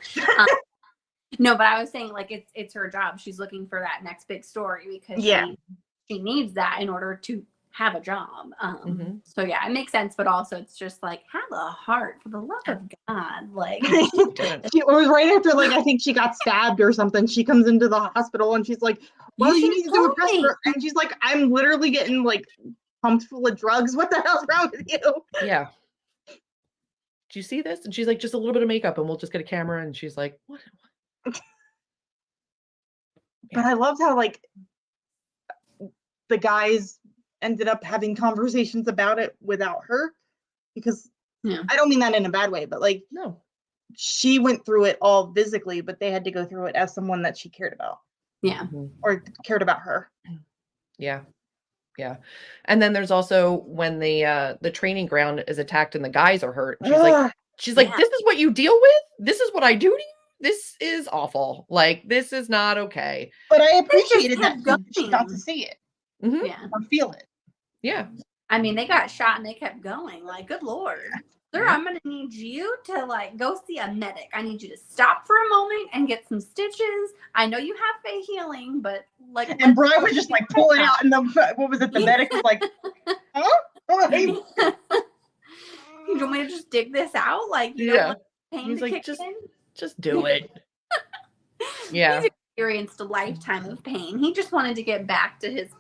no, but I was saying like it's her job. She's looking for that next big story because Yeah. she needs that in order to have a job. So yeah, it makes sense, but also it's just like have a heart for the love of God. Like She was right after, like, I think she got stabbed or something. She comes into the hospital and she's like, well, you need to do a press for, and she's like, I'm literally getting like pumped full of drugs. What the hell's wrong with you? Yeah. Do you see this? And she's like, just a little bit of makeup and we'll just get a camera. And she's like, what? But I loved how, like, the guys ended up having conversations about it without her, because I don't mean that in a bad way, but like, No. she went through it all physically, but they had to go through it as someone that she cared about. Yeah. Or cared about her. Yeah. Yeah. And then there's also when the training ground is attacked and the guys are hurt. And she's like, this is what you deal with? This is what I do to you? This is awful. Like, this is not okay. But I appreciated that she got to see it. Yeah. Or feel it. Yeah. I mean, they got shot and they kept going. Like, good Lord. Sir, I'm going to need you to, like, go see a medic. I need you to stop for a moment and get some stitches. I know you have faith healing, but, like... And Brian was just, like, pulling out, and what was it? The medic was like, huh? You want me to just dig this out? Like, you know, pain he's to like, kick in? just do it. Yeah. He's experienced a lifetime of pain. He just wanted to get back to his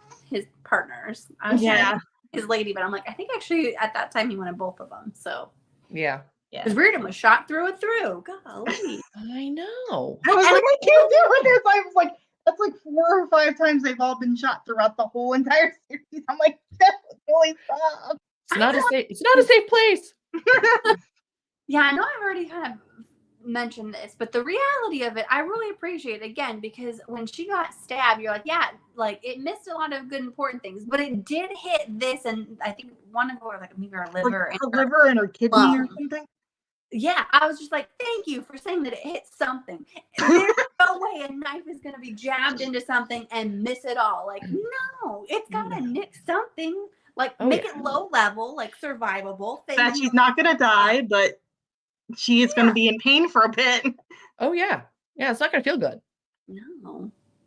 partners. I was trying to his lady, but I'm like, I think actually at that time he wanted both of them. So yeah. Because Reardon was shot through and through. Golly. I know. I was like, I can't do this. I was like, that's like 4 or 5 times they've all been shot throughout the whole entire series. I'm like, definitely stop. It's not a safe place. Yeah, I know I've already kind of mentioned this, but the reality of it, I really appreciate it, again, because when she got stabbed, you're like, yeah, like it missed a lot of good important things, but it did hit this, and I think one of her, like maybe her liver, and her kidney or something. Yeah, I was just like, thank you for saying that it hit something. There's no way a knife is going to be jabbed into something and miss it all. Like, no, it's got to nick something. Like, make it low level, like survivable. That she's not going to die, but she is going to be in pain for a bit. Oh, yeah. Yeah, it's not going to feel good.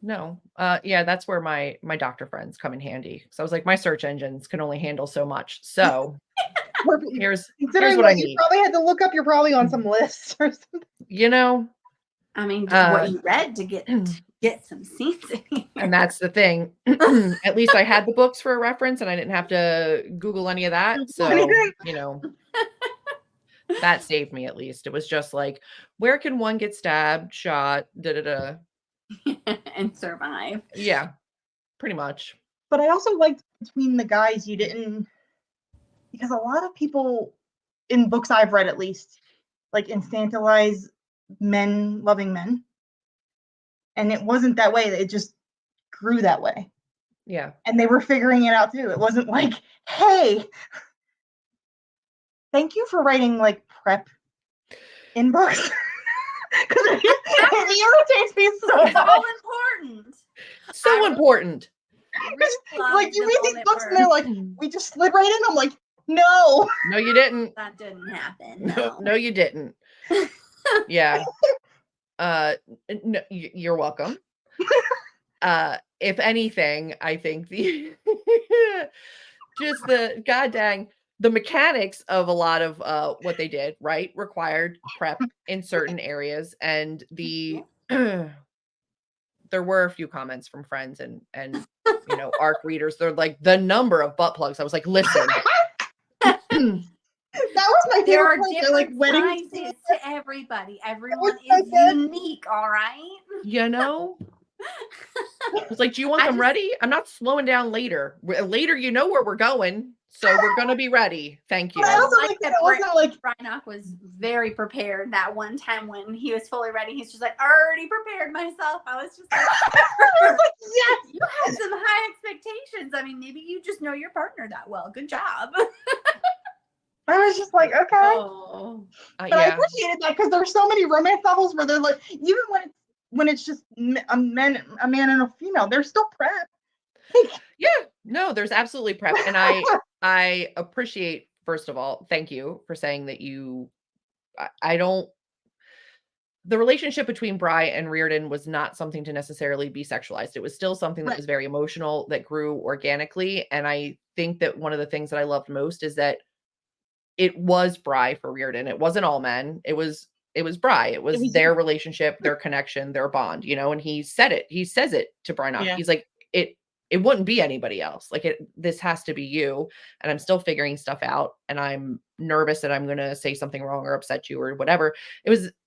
No. Yeah, that's where my doctor friends come in handy. So I was like, my search engines can only handle so much. So here's what I need. You probably had to look up, you're probably on some lists or something. You know, I mean, what you read to get some seats in here. And that's the thing. At least I had the books for a reference and I didn't have to Google any of that. So, you know, that saved me at least. It was just like, where can one get stabbed, shot, and survive? Yeah, pretty much. But I also liked between the guys, you didn't, because a lot of people in books I've read at least, like infantilize men loving men. And it wasn't that way. It just grew that way. Yeah. And they were figuring it out too. It wasn't like, hey, thank you for writing like prep in books. Because it irritates me so important. So important. Like you read these books and they're like, we just slid right in. I'm like, no. No, you didn't. That didn't happen. No, you didn't. Yeah. No, you're welcome. If anything, I think the just the goddamn the mechanics of a lot of what they did, right, required prep in certain areas, and the there were a few comments from friends and you know, ARC readers. They're like, the number of butt plugs. I was like, listen. That was my favorite. There are point. different like sizes to everybody. Everyone is unique, all right? You know? It's like, do you want them ready? I'm not slowing down later. Later, you know where we're going. So we're gonna be ready. Thank you. But I also Like like that that it wasn't like Reinach was very prepared that one time when he was fully ready. He's just like, I already prepared myself. I was just like, I was like, yes. you had some high expectations. I mean, maybe you just know your partner that well. Good job. I was just like, okay. Oh. But I appreciated that because there's so many romance novels where they're like, even when it's just a man and a female, they're still prep. Yeah, no, there's absolutely prep. And I appreciate, first of all, thank you for saying that I don't, the relationship between Bry and Reardon was not something to necessarily be sexualized. It was still something that Right. was very emotional, that grew organically. And I think that one of the things that I loved most is that it was Bry for Reardon. It wasn't all men. It was Bry. It was their relationship, their connection, their bond, you know, and he said it. He says it to Bry. Yeah. He's like, it wouldn't be anybody else. Like this has to be you. And I'm still figuring stuff out. And I'm nervous that I'm going to say something wrong or upset you or whatever.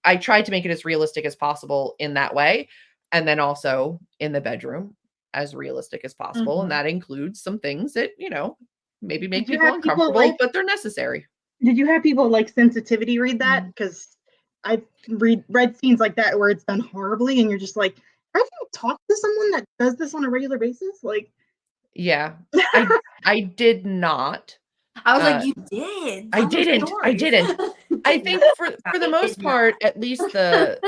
I tried to make it as realistic as possible in that way. And then also in the bedroom as realistic as possible. And that includes some things that, you know, maybe make people uncomfortable, but they're necessary. Did you have people like sensitivity read that? Because I've read scenes like that where it's done horribly and you're just like, have you talked to someone that does this on a regular basis? Like, yeah, I did not. I was like, you did. I didn't. I think for the most part, at least the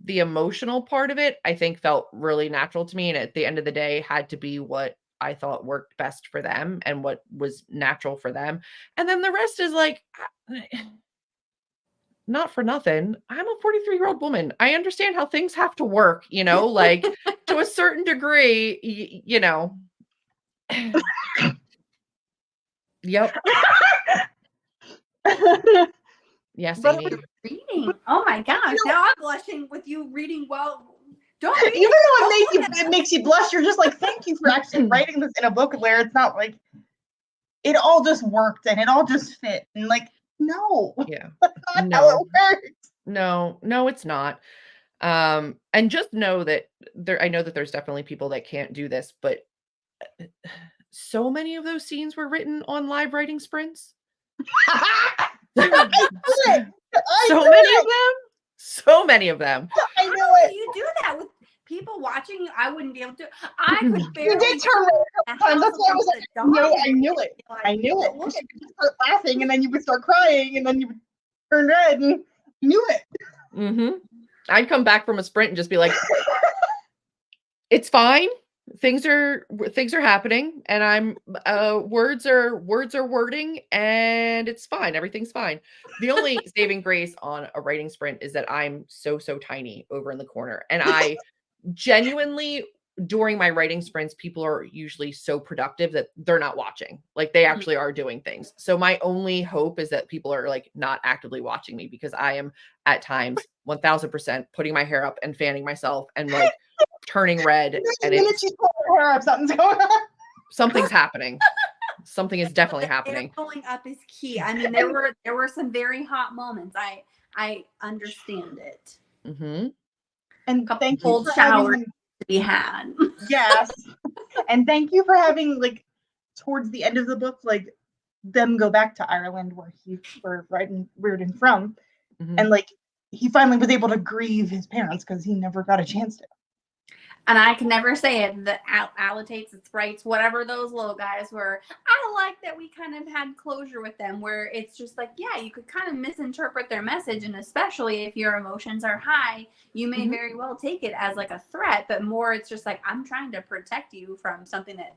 emotional part of it, I think felt really natural to me. And at the end of the day, had to be what I thought worked best for them and what was natural for them. And then the rest is like, not for nothing. I'm a 43-year-old woman. I understand how things have to work, you know, like to a certain degree, you know. Yep. Yes, but Amy. Reading. Oh my gosh. Now I'm blushing with you reading well. Don't read even though it makes you blush, you're just like, thank you for actually writing this in a book where it's not like it all just worked and it all just fit. And like, no. Yeah. That's not how it works. No, it's not. And just know that I know that there's definitely people that can't do this, but so many of those scenes were written on live writing sprints. So many of them. I know it. You do that with people watching you. I wouldn't be able to. I could barely. You did turn around a couple times. That's why I was like, no, I knew it. I knew it. Look, you would start laughing, and then you would start crying, and then you would turn red, and you knew it. I'd come back from a sprint and just be like, "It's fine. Things are happening, and I'm words are wording, and it's fine. Everything's fine." The only saving grace on a writing sprint is that I'm so tiny over in the corner, and I genuinely, during my writing sprints, people are usually so productive that they're not watching. Like they actually are doing things. So my only hope is that people are like not actively watching me, because I am at times 1000% putting my hair up and fanning myself and like turning red. And it's her hair up, something's going on. Something's happening. Something is definitely happening. Going up is key. I mean, there were some very hot moments. I understand it. And thank you for showers to be had. Yes. And thank you for having, like, towards the end of the book, like, them go back to Ireland where Reardon from. And, like, he finally was able to grieve his parents because he never got a chance to. And I can never say it, the allotates, the sprites, whatever those little guys were. I like that we kind of had closure with them, where it's just like, yeah, you could kind of misinterpret their message. And especially if your emotions are high, you may very well take it as like a threat, but more it's just like, I'm trying to protect you from something that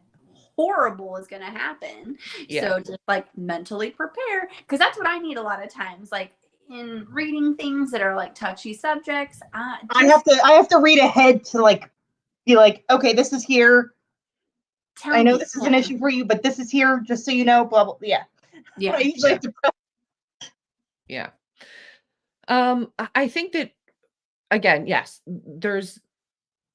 horrible is going to happen. Yeah. So just like mentally prepare, because that's what I need a lot of times. Like, in reading things that are like touchy subjects, I have to read ahead to like be like, okay, this is here. I know this is an issue for you, but this is here just so you know. Blah blah. Yeah. Yeah. I think that, again, yes,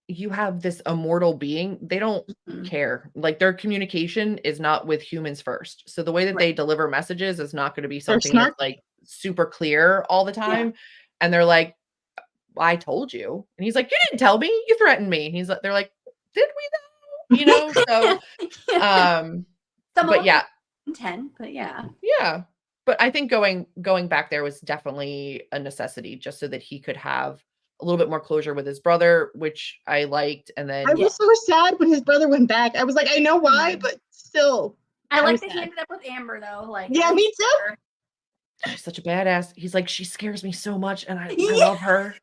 you have this immortal being. They don't care. Like, their communication is not with humans first. So the way that they deliver messages is not going to be something that's like super clear all the time. And they're like, I told you. And he's like, you didn't tell me, you threatened me. And he's like, they're like, did we though? You know? So but yeah, intent, but yeah. Yeah. But I think going back there was definitely a necessity just so that he could have a little bit more closure with his brother, which I liked. And I then was so sad when his brother went back. I was like, I know why, but still. I like was that he sad. ended up with Amber though. Like, Yeah, at me least too. her. she's such a badass. He's like, she scares me so much, and I Yeah. love her.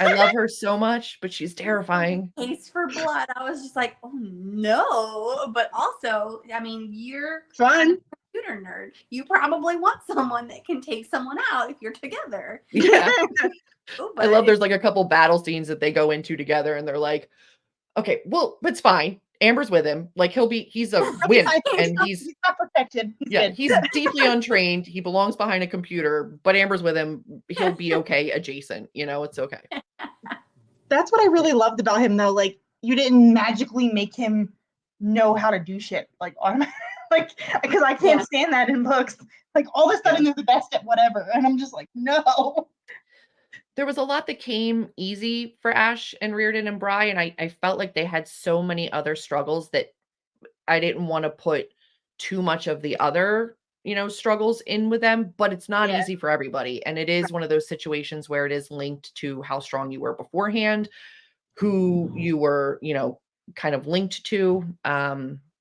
I love her so much, but she's terrifying. Taste for blood. I was just like, oh no. But also, I mean, you're Fun. a computer nerd. You probably want someone that can take someone out if you're together. Yeah. Oh, I love there's like a couple battle scenes that they go into together and they're like, okay, well, it's fine. Amber's with him. Like he's a wimp and he's not protected. He's yeah, good. he's deeply untrained. He belongs behind a computer, but Amber's with him. He'll be okay adjacent. It's okay. That's what I really loved about him, though. Like, you didn't magically make him know how to do shit, like automatic, like, because I can't stand that in books. Like, all of a sudden they're the best at whatever, and I'm just like, no. There was a lot that came easy for Ash and Reardon and Bri, and I felt like they had so many other struggles that I didn't want to put too much of the other, struggles in with them, but it's not easy for everybody. And it is one of those situations where it is linked to how strong you were beforehand, who you were, kind of linked to,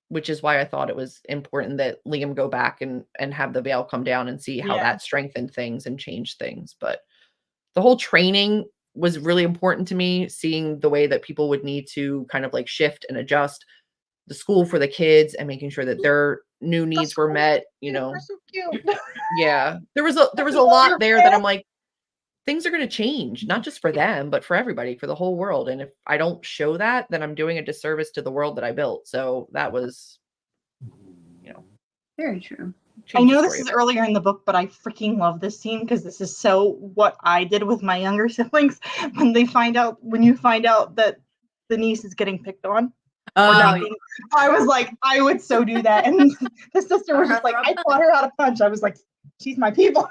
which is why I thought it was important that Liam go back and have the veil come down and see how that strengthened things and changed things. But the whole training was really important to me, seeing the way that people would need to kind of like shift and adjust the school for the kids and making sure that their new needs were met, They're so cute. Yeah. There was a lot there that I'm like, things are going to change, not just for them, but for everybody, for the whole world. And if I don't show that, then I'm doing a disservice to the world that I built. So that was, very true. I know this is earlier in the book, but I freaking love this scene because this is so what I did with my younger siblings when you find out that the niece is getting picked on. I was like, I would so do that. And the sister was just like, I taught her how to punch. I was like, she's my people.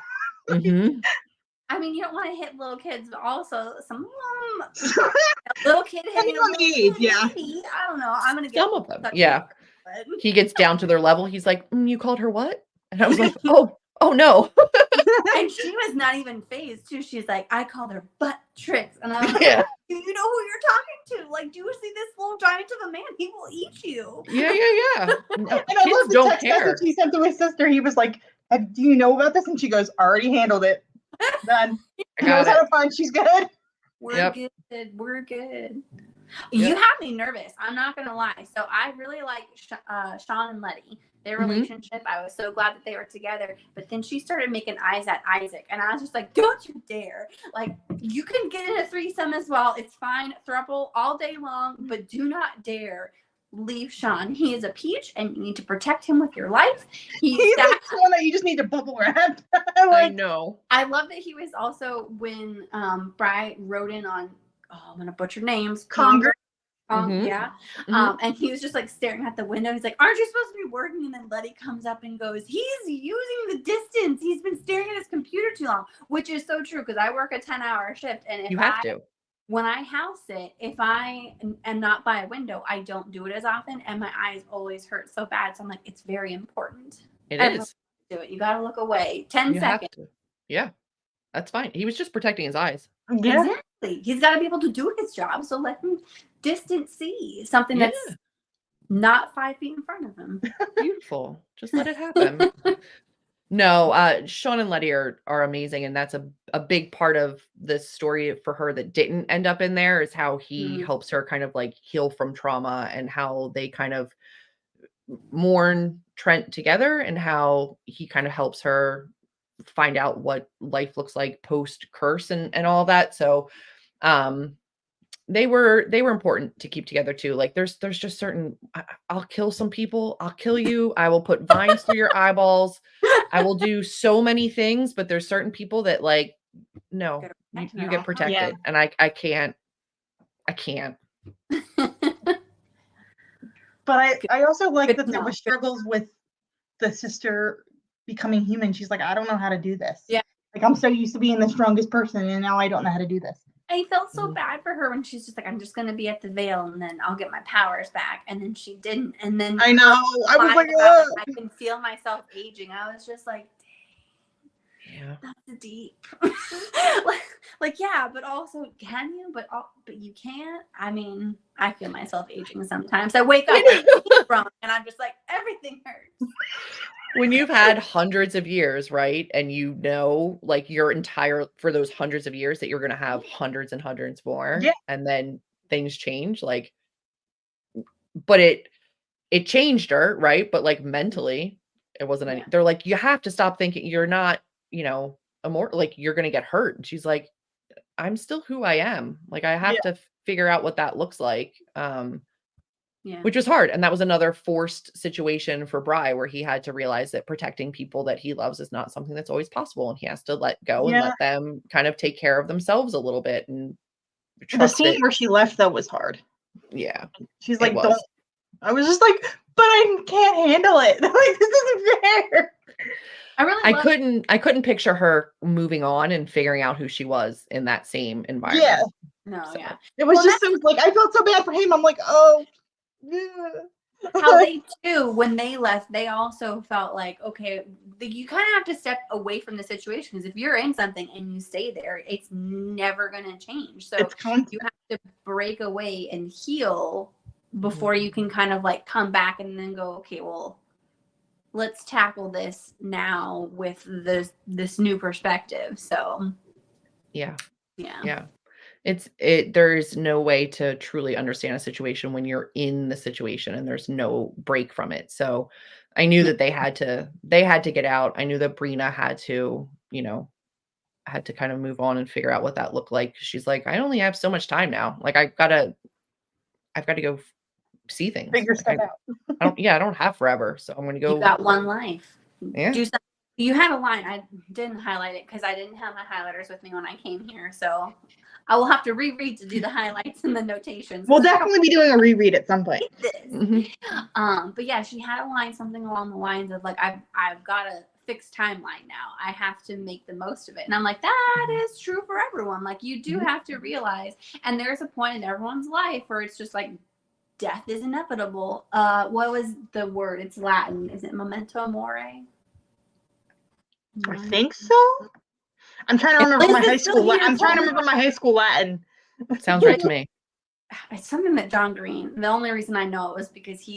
Mm-hmm. I mean, you don't want to hit little kids, but also some of them, little kid hitting a little kid, maybe. I don't know. I'm gonna get some of them. Yeah. He gets down to their level. He's like, you called her what? And I was like, oh no. And she was not even phased too. She's like, I called her butt tricks. And I was like, do you know who you're talking to? Like, do you see this little giant of a man? He will eat you. Yeah. No, and I love the text message he sent to his sister. He was like, do you know about this? And she goes, already handled it. Done. Knows how to punch. She's good. We're good. We're good. You have me nervous. I'm not going to lie. So I really like Sean and Letty. Their relationship, I was so glad that they were together. But then she started making eyes at Isaac. And I was just like, don't you dare. Like, you can get in a threesome as well. It's fine. Throuple all day long. But do not dare leave Sean. He is a peach and you need to protect him with your life. He's like someone that you just need to bubble wrap. I know. I love that he was also when Bri wrote in on, I'm going to butcher names. Conger. And he was just like staring at the window. He's like, aren't you supposed to be working? And then Letty comes up and goes, he's using the distance. He's been staring at his computer too long, which is so true because I work a 10-hour shift. And if you have to. When I house it, if I am not by a window, I don't do it as often. And my eyes always hurt so bad. So I'm like, it's very important. It is. Do it. You got to look away. 10 seconds. Yeah, that's fine. He was just protecting his eyes. Yeah. Exactly. He's got to be able to do his job. So let him distance see something that's not 5 feet in front of him. Beautiful. Just let it happen. No, Sean and Letty are amazing. And that's a big part of this story for her that didn't end up in there is how he helps her kind of like heal from trauma and how they kind of mourn Trent together and how he kind of helps her find out what life looks like post curse and all that. So they were important to keep together too. Like there's just certain I'll kill some people, I'll kill you, I will put vines through your eyeballs, I will do so many things, but there's certain people that like no, you get protected. And I can't. But I also like that there were struggles with the sister becoming human. She's like, I don't know how to do this. Yeah. Like I'm so used to being the strongest person and now I don't know how to do this. I felt so Mhm. bad for her when she's just like, I'm just gonna be at the Vale and then I'll get my powers back. And then she didn't. And then I know. I was line like, about, ugh. I can feel myself aging. I was just like, Yeah. that's deep. like, yeah, but also can you? But you can't. I mean, I feel myself aging sometimes. I wake up like drunk and I'm just like, everything hurts. When you've had hundreds of years, right? And you know, like your entire for those hundreds of years that you're gonna have hundreds and hundreds more, Yeah. and then things change, like, but it changed her, right? But like mentally, it wasn't any Yeah. they're like, you have to stop thinking you're not, immortal, like you're gonna get hurt. And she's like, I'm still who I am. Like I Yeah. have to figure out what that looks like. Yeah. Which was hard, and that was another forced situation for Bry, where he had to realize that protecting people that he loves is not something that's always possible, and he has to let go and Yeah. let them kind of take care of themselves a little bit and The trust scene that. where she left though was hard. Yeah, She's it like, was. don't. I was just like, but I can't handle it. Like, this isn't fair. I really I love couldn't picture her moving on and figuring out who she was in that same Yeah. environment. no, So, yeah. It was Well, just so like I felt so bad for him. I'm like, oh. Yeah. how they too, when they left, they also felt like, okay, you kind of have to step away from the situation, because if you're in something and you stay there, it's never going to change. So It's constant. you have to break away and heal before you can kind of like come back and then go, okay, well, let's tackle this now with this new perspective. So yeah. yeah. Yeah. There's no way to truly understand a situation when you're in the situation and there's no break from it. So I knew that they had to get out. I knew that Brina had to kind of move on and figure out what that looked like. She's like, I only have so much time now. Like I've got to go see things. Figure Like, stuff out. I don't have forever. So I'm going to You go. got one life. Yeah. Do something. You had a line. I didn't highlight it because I didn't have my highlighters with me when I came here. So I will have to reread to do the highlights and the notations. We'll definitely be doing a reread at some point. This. Mhm. But yeah, she had a line something along the lines of like, I've got a fixed timeline now. I have to make the most of it. And I'm like, that is true for everyone. Like you do have to realize, and there's a point in everyone's life where it's just like death is inevitable. What was the word? It's Latin. Is it memento mori? I think so. I'm trying to remember my high school. I'm trying to remember my high school Latin. Sounds right to me. It's something that John Green. The only reason I know it was because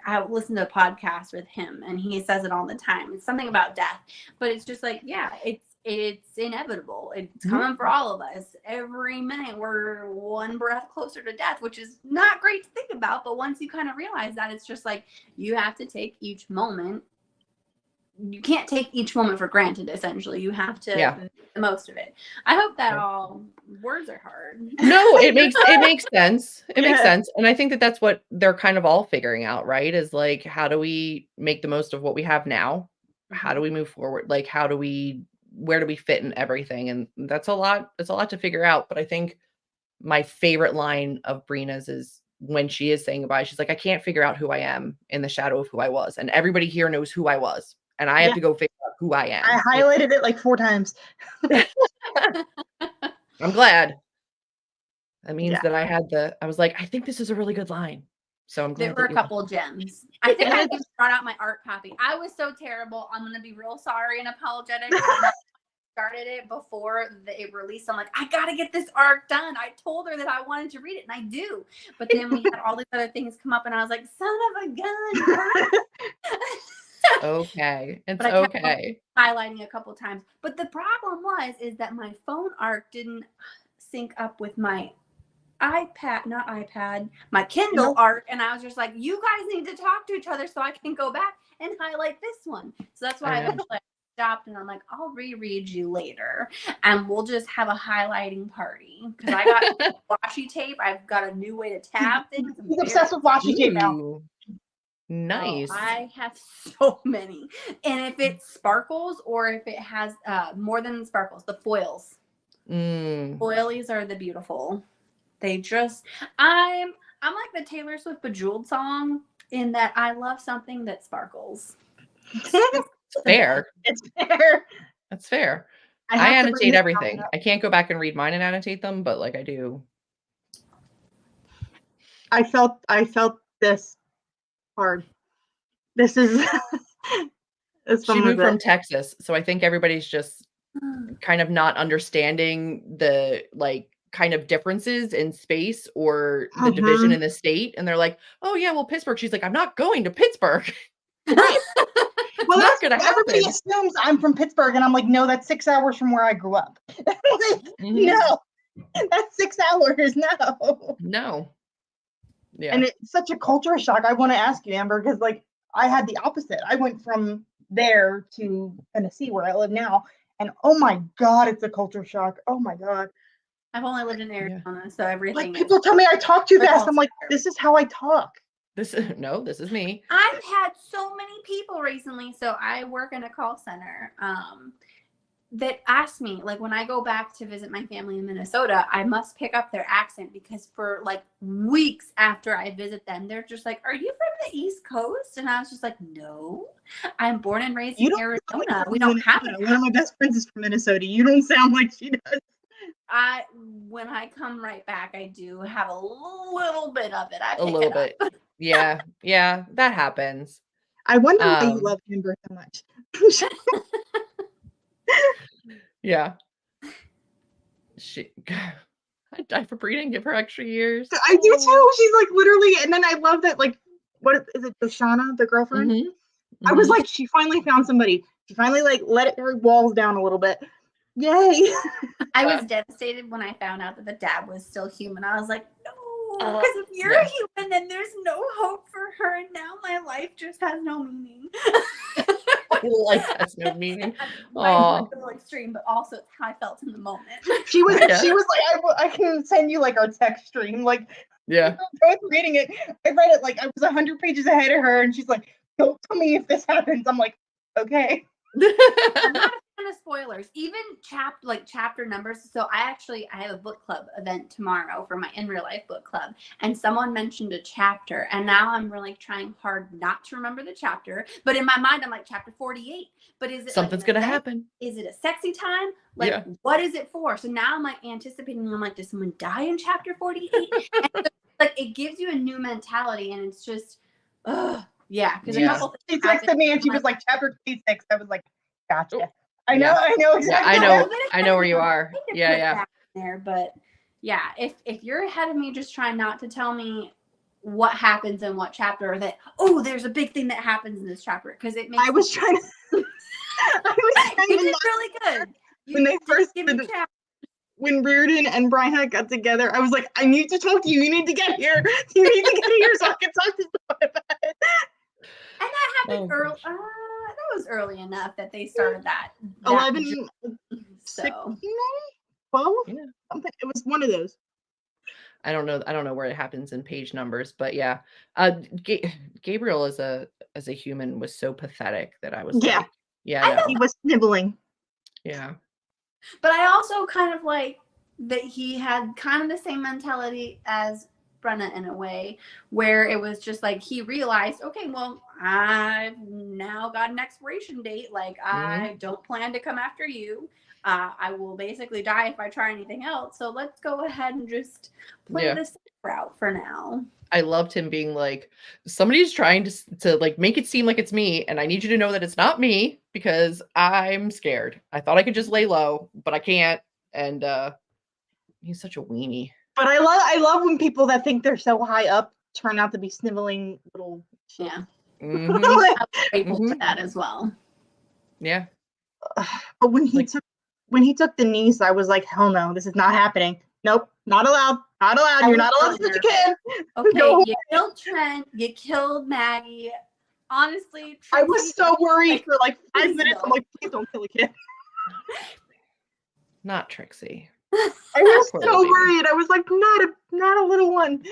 I listened to a podcast with him, and he says it all the time. It's something about death, but it's just like, yeah, it's inevitable. It's coming for all of us. Every minute we're one breath closer to death, which is not great to think about. But once you kind of realize that, it's just like you have to take each moment. You can't take each moment for granted. Essentially, you have to make the most of it. I hope that all words are hard. No, it makes sense. It makes sense, and I think that that's what they're kind of all figuring out, right? Is like, how do we make the most of what we have now? How do we move forward? Like, where do we fit in everything? And that's a lot. It's a lot to figure out. But I think my favorite line of Brina's is when she is saying goodbye. She's like, I can't figure out who I am in the shadow of who I was, and everybody here knows who I was. And I have to go figure out who I am. I highlighted it like 4 times. I'm glad. That means that I was like, I think this is a really good line. So I'm glad there were a couple gems. I think I just brought out my art copy. I was so terrible. I'm going to be real sorry and apologetic. I started it before it released. I'm like, I got to get this arc done. I told her that I wanted to read it, and I do. But then we had all these other things come up, and I was like, son of a gun. Okay. It's but I kept okay. highlighting a couple times. But the problem is that my phone arc didn't sync up with my my Kindle arc. And I was just like, you guys need to talk to each other so I can go back and highlight this one. So that's why I eventually stopped, and I'm like, I'll reread you later and we'll just have a highlighting party. Because I got washi tape. I've got a new way to tab things. He's obsessed with washi tape now. Nice. Oh, I have so many. And if it sparkles or if it has more than sparkles, the foils. Foilies are the beautiful. They just I'm like the Taylor Swift Bejeweled song in that I love something that sparkles. Fair. It's fair. That's fair. I have to bring annotate this everything. up. I can't go back and read mine and annotate them, but like I do. I felt this hard. This is this She one was moved from it. Texas, so I think everybody's just kind of not understanding the like kind of differences in space or the division Mhm. in the state, and they're like, "Oh yeah, well Pittsburgh." She's like, "I'm not going to Pittsburgh. Right. It's Well, not that's gonna everybody happen." assumes I'm from Pittsburgh, and I'm like, no, that's 6 hours from where I grew up. Like, Mhm. no, that's 6 hours. No. No. Yeah. And it's such a culture shock. I want to ask you, Amber, because like I had the opposite. I went from there to Tennessee, where I live now, and oh my god, it's a culture shock. Oh my god. I've only lived in Yeah. Arizona, so everything Like is people tell me I talk too the fast. I'm like, culture. this is how I talk. This is me. I've had so many people recently. So I work in a call center that ask me, like, when I go back to visit my family in Minnesota, I must pick up their accent because for like weeks after I visit them, they're just like, "Are you from the East Coast?" And I was just like, "No, I'm born and raised You in don't sound like Arizona. you're We from don't have Minnesota. an One of my best friends is from Minnesota. You don't sound like she does. When I come right back, I do have a little bit of it. I A pick little it up." bit. Yeah. Yeah, that happens. I wonder why you Um, love Amber so much. yeah. She I'd die for Bree and give her extra years. I do too. She's like literally, and then I love that. Like, what is it? Deshauna, the girlfriend. Mhm. I was Mhm. like, she finally found somebody. She finally like let her walls down a little bit. Yay! I Yeah. was devastated when I found out that the dad was still human. I was like, no, Uh, because if you're yeah. human, then there's no hope for her. And now my life just has no meaning. Life has no meaning. Might Aw. be a little extreme, but also it's how I felt in the moment. She was Yeah. like, I can send you like our text stream. Like, Yeah. we were both reading it. I read it like I was 100 pages ahead of her, and she's like, "Don't tell me if this happens." I'm like, okay. I'm not a fan of spoilers, even chapter numbers. So I have a book club event tomorrow for my in real life book club, and someone mentioned a chapter, and now I'm really trying hard not to remember the chapter. But in my mind, I'm like chapter 48. But is it Something's like an gonna event? happen. Is it a sexy time? Like, Yeah. what is it for? So now I'm like anticipating. I'm like, does someone die in chapter 48? And so, like, it gives you a new mentality, and it's just, yeah. Because Yeah. a couple She things happened. texted me and she I'm was like, chapter 26. I was like, gotcha. Oh, I know yeah. exactly. Yeah, what- I know where you I are. need to Yeah, put yeah. that in there, but yeah, if you're ahead of me, just try not to tell me what happens in what chapter, or that there's a big thing that happens in this chapter, because it makes I was trying to. I was trying you to did not- really good. You when they just first give me did- chapter. when Reardon and Brian got together, I was like, I need to talk to you. You need to get here. You need to get here so I can talk to someone about it. And that happened Oh, early. gosh. That was early enough that they started that 11, so 16, 12? Yeah. Something. It was one of those. I don't know where it happens in page numbers, but yeah. Gabriel as a human was so pathetic that I was Yeah. like, yeah, He no. was sniveling. Yeah. But I also kind of like that he had kind of the same mentality as Brenna in a way, where it was just like he realized, okay, well, I've now got an expiration date. Like, I don't plan to come after you. I will basically die if I try anything else. So let's go ahead and just play Yeah. this route for now. I loved him being like, somebody's trying to like make it seem like it's me, and I need you to know that it's not me because I'm scared. I thought I could just lay low, but I can't. And he's such a weenie. But I love when people that think they're so high up turn out to be sniveling little shit. Yeah. Mhm. I'm grateful for Mhm. that as well. Yeah. But when he Like- took the niece, I was like, hell no, this is not happening. Nope, not allowed. Not allowed. I You're was not allowed so to touch a kid. Okay, No. you killed Trent, you killed Maggie. Honestly, I was Trixie, so worried like, for like 5 please minutes. I'm don't. like, please don't kill a kid. Not Trixie. I was Poor so little baby. worried. I was like, not a little one.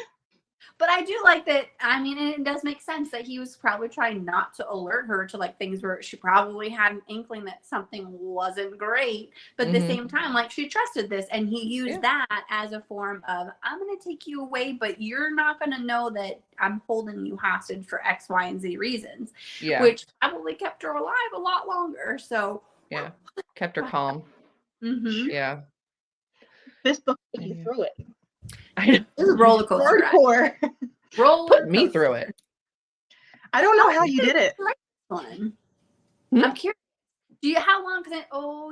But I do like that. I mean, and it does make sense that he was probably trying not to alert her to like things where she probably had an inkling that something wasn't great. But at the same time, like, she trusted this, and he used that as a form of, I'm going to take you away, but you're not going to know that I'm holding you hostage for X, Y, and Z reasons. Yeah. Which probably kept her alive a lot longer. So Yeah. Kept her calm. Mm-hmm. Yeah. This book put you Yeah. through it. I know. This is a roller coaster ride. Hardcore. Roller Put me coaster. through it. I don't know how you did it. One. Hmm? I'm curious. How long?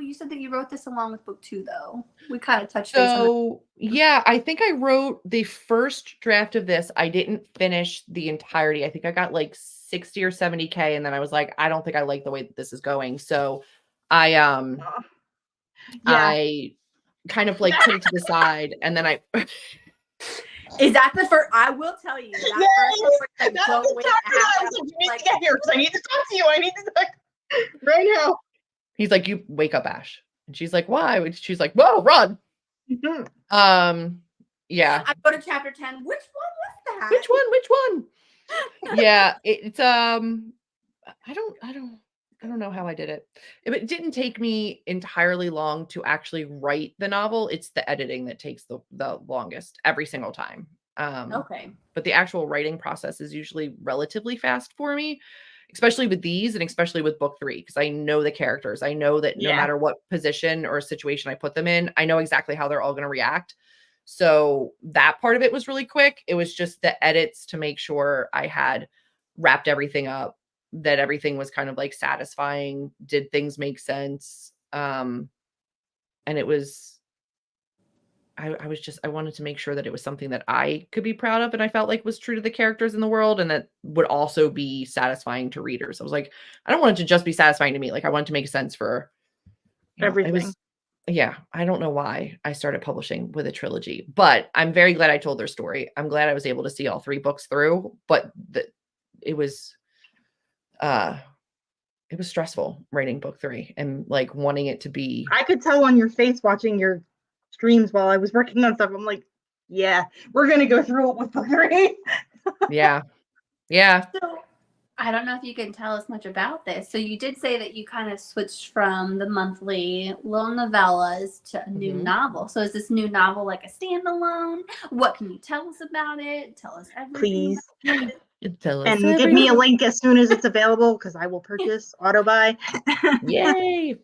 You said that you wrote this along with book 2, though. We kind of touched base on that. So yeah, I think I wrote the first draft of this. I didn't finish the entirety. I think I got like 60 or 70K, and then I was like, I don't think I like the way that this is going. So I Yeah. I kind of like put it to the side, and then I Is that the first? I will tell you. That Yes! first book, That's don't the wait chapter a half that I was hour, like, you need like, to get here because I need to talk to you. I need to talk right now. he's like, you wake up, Ash. And she's like, why? And she's like, whoa, run. Yeah. I go to chapter 10. Which one was that? Which one? Yeah, it's I don't know how I did it. It didn't take me entirely long to actually write the novel. It's the editing that takes the longest every single time. Okay. But the actual writing process is usually relatively fast for me, especially with these and especially with book 3, because I know the characters. I know that no Yeah. matter what position or situation I put them in, I know exactly how they're all going to react. So that part of it was really quick. It was just the edits to make sure I had wrapped everything up, that everything was kind of like satisfying. Did things make sense? And it was, I wanted to make sure that it was something that I could be proud of and I felt like was true to the characters in the world and that would also be satisfying to readers. I was like, I don't want it to just be satisfying to me. Like I want it to make sense for Everything. Yeah, I don't know why I started publishing with a trilogy, but I'm very glad I told their story. I'm glad I was able to see all 3 books through, but it was stressful writing book 3 and like wanting it to be. I could tell on your face watching your streams while I was working on stuff. I'm like, yeah, we're gonna go through it with book 3. Yeah. Yeah. So I don't know if you can tell us much about this. So you did say that you kind of switched from the monthly little novellas to a new novel. So is this new novel like a standalone? What can you tell us about it? Tell us everything. Please. Tell us And give everything. me a link as soon as it's available because I will purchase auto buy. Yay.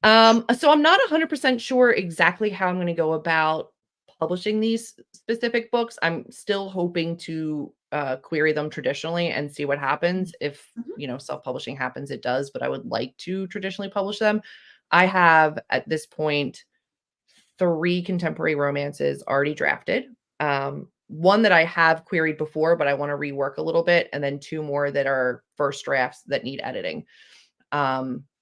So I'm not 100% sure exactly how I'm going to go about publishing these specific books. I'm still hoping to query them traditionally and see what happens. If, self-publishing happens, it does, but I would like to traditionally publish them. I have at this point 3 contemporary romances already drafted. One that I have queried before, but I want to rework a little bit, and then 2 more that are first drafts that need editing.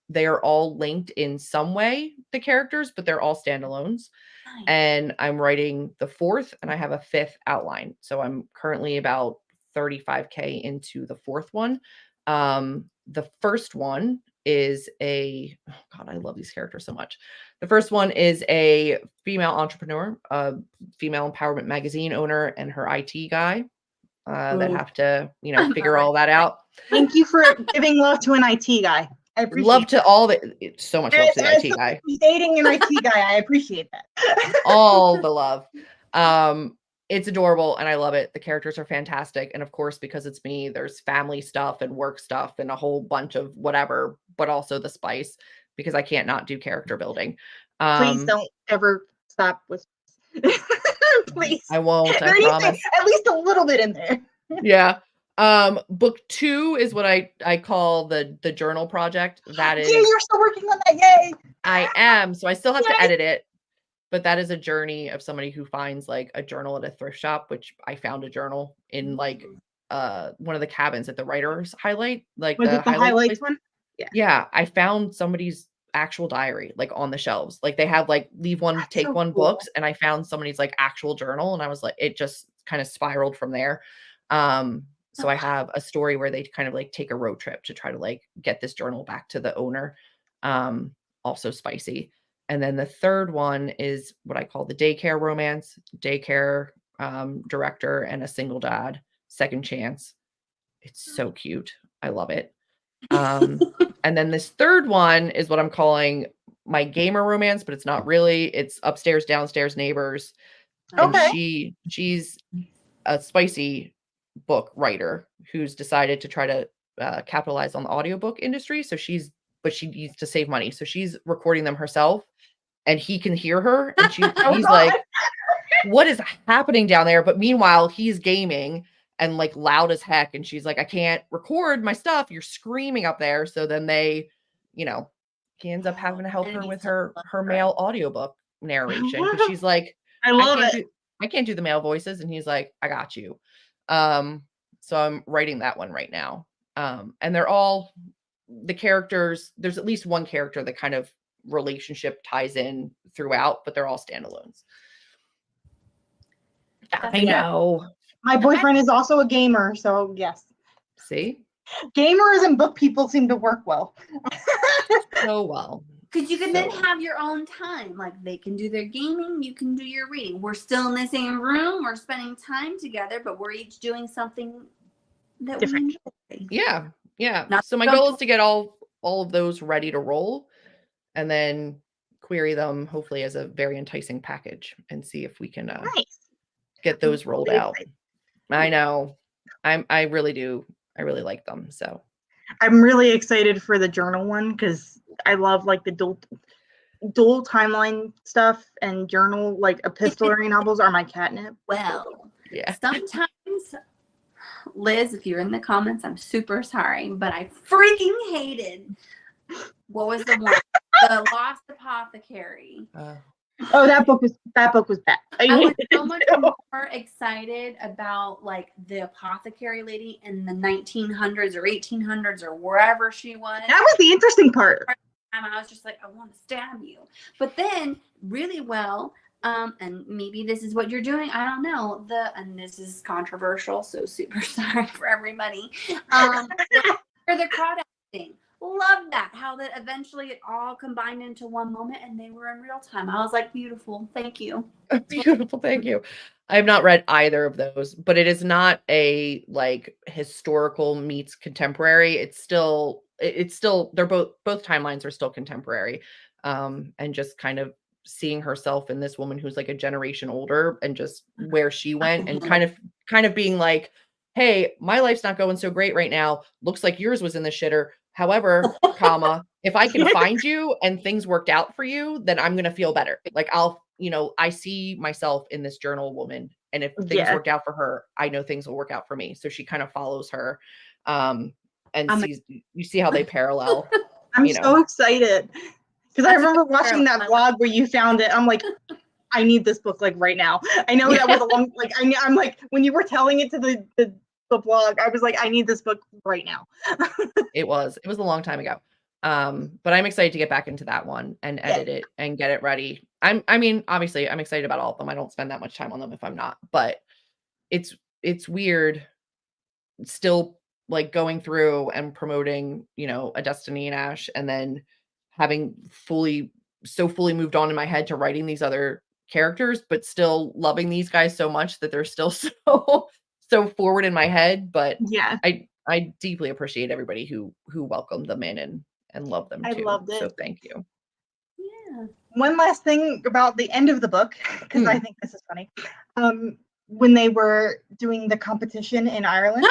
They are all linked in some way, the characters, but they're all standalones. Nice. And I'm writing the 4th and I have a 5th outline. So I'm currently about 35K into the 4th one. The first one is oh God, I love these characters so much. The first one is a female entrepreneur, a female empowerment magazine owner, and her IT guy that have to, figure all that out. Thank you for giving love to an IT guy. I appreciate Love to all the so much love to the IT guy. Dating an IT guy, I appreciate that. All the love. It's adorable and I love it. The characters are fantastic. And of course, because it's me, there's family stuff and work stuff and a whole bunch of whatever, but also the spice because I can't not do character building. Please don't ever stop with please. I won't, I promise. At least a little bit in there. Yeah. Book 2 is what I call the journal project. That is, yeah, you're still working on that. Yay. I am. So I still have to edit it. But that is a journey of somebody who finds like a journal at a thrift shop, which I found a journal in like one of the cabins at the writer's highlight, like Was the it the highlights one? Yeah. Yeah. I found somebody's actual diary like on the shelves. Like they have like leave one, That's take so one cool. books. And I found somebody's like actual journal. And I was like, it just kind of spiraled from there. So I have a story where they kind of like take a road trip to try to like get this journal back to the owner. Also spicy. And then the third one is what I call the daycare romance, daycare director and a single dad, second chance. It's so cute. I love it. And then this third one is what I'm calling my gamer romance, but it's not really. It's upstairs, downstairs neighbors. Okay. And she's a spicy book writer who's decided to try to capitalize on the audiobook industry. But she needs to save money. So she's recording them herself and he can hear her, and he's God. like, what is happening down there? But meanwhile, he's gaming and like loud as heck. And she's like, I can't record my stuff. You're screaming up there. So then they, you know, he ends up having to help her with her male audiobook narration. Because she's like, I love it. I can't do the male voices. And he's like, I got you. So I'm writing that one right now. And they're all the characters. There's at least one character that kind of relationship ties in throughout, but they're all standalones. I know. My boyfriend is also a gamer, so yes. See? Gamers and book people seem to work well. So well. Because you can then have your own time. Like they can do their gaming, you can do your reading. We're still in the same room, we're spending time together, but we're each doing something that different. We enjoy. Yeah. Yeah. So my goal is to get all of those ready to roll and then query them hopefully as a very enticing package and see if we can get those rolled out. I know. I really do. I really like them. So I'm really excited for the journal one because I love like the dual timeline stuff, and journal like epistolary novels are my catnip. Well, yeah. Sometimes, Liz, if you're in the comments, I'm super sorry, but I freaking hated what was the one? The Lost Apothecary. Oh, that book was bad. I was so much more excited about like the apothecary lady in the 1900s or 1800s or wherever she was. That was the interesting part. And I was just like, I want to stab you. But then, really well, and maybe this is what you're doing. I don't know. And this is controversial, so super sorry for everybody. For the crawdad thing. Love that, how that eventually it all combined into one moment and they were in real time. I was like, beautiful, thank you. Beautiful, thank you. I have not read either of those, but it is not a like historical meets contemporary. It's still they're both timelines are still contemporary, and just kind of seeing herself in this woman who's like a generation older and just where she went and kind of being like, hey, my life's not going so great right now. Looks like yours was in the shitter. However, if I can find you and things worked out for you, then I'm going to feel better. Like I see myself in this journal woman, and if things worked out for her, I know things will work out for me. So she kind of follows her, and you see how they parallel. I'm so excited because I remember watching that vlog where you found it. I'm like, I need this book like right now. I know that was a long I'm like when you were telling it to the blog, I was like, I need this book right now. It was a long time ago. But I'm excited to get back into that one and edit it and get it ready. I mean, obviously I'm excited about all of them. I don't spend that much time on them if I'm not, but it's weird still like going through and promoting, a Destiny and Ash, and then having fully moved on in my head to writing these other characters, but still loving these guys so much that they're still so forward in my head. But I deeply appreciate everybody who welcomed them in and loved them too. I loved it. So thank you. Yeah. One last thing about the end of the book, because I think this is funny. When they were doing the competition in Ireland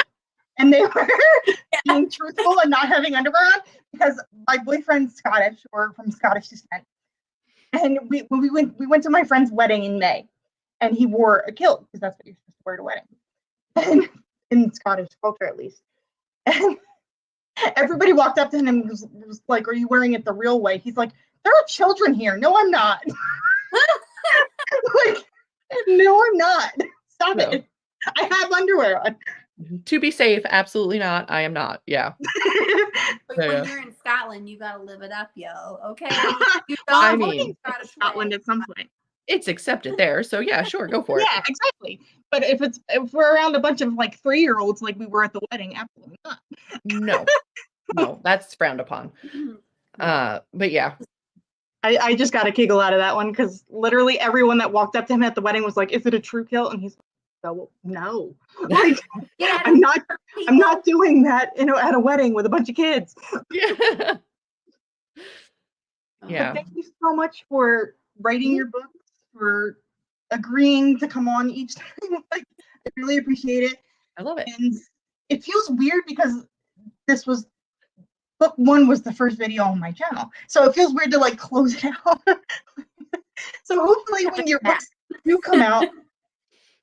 and they were being truthful and not having underwear on, because my boyfriend's Scottish or from Scottish descent. And we went to my friend's wedding in May, and he wore a kilt because that's what you're supposed to wear at a wedding. And in Scottish culture, at least. And everybody walked up to him and was like, are you wearing it the real way? He's like, there are children here. No, I'm not. Like, no, I'm not. Stop it. I have underwear on. To be safe, absolutely not. I am not. Yeah. But when you're in Scotland, you gotta live it up, yo. Okay. I mean, Scotland at some point. It's accepted there, so yeah, sure, go for it. Yeah, exactly. But if we're around a bunch of like 3-year-olds like we were at the wedding, absolutely not. No, that's frowned upon. But yeah. I just got a giggle out of that one because literally everyone that walked up to him at the wedding was like, "Is it a true kilt?" And he's like, "No, like, I'm not doing that, at a wedding with a bunch of kids." Yeah. But thank you so much for writing your books, for agreeing to come on each time. Like, I really appreciate it. I love it. And it feels weird because book 1 was the first video on my channel. So it feels weird to like close it out. So hopefully when your books do come out,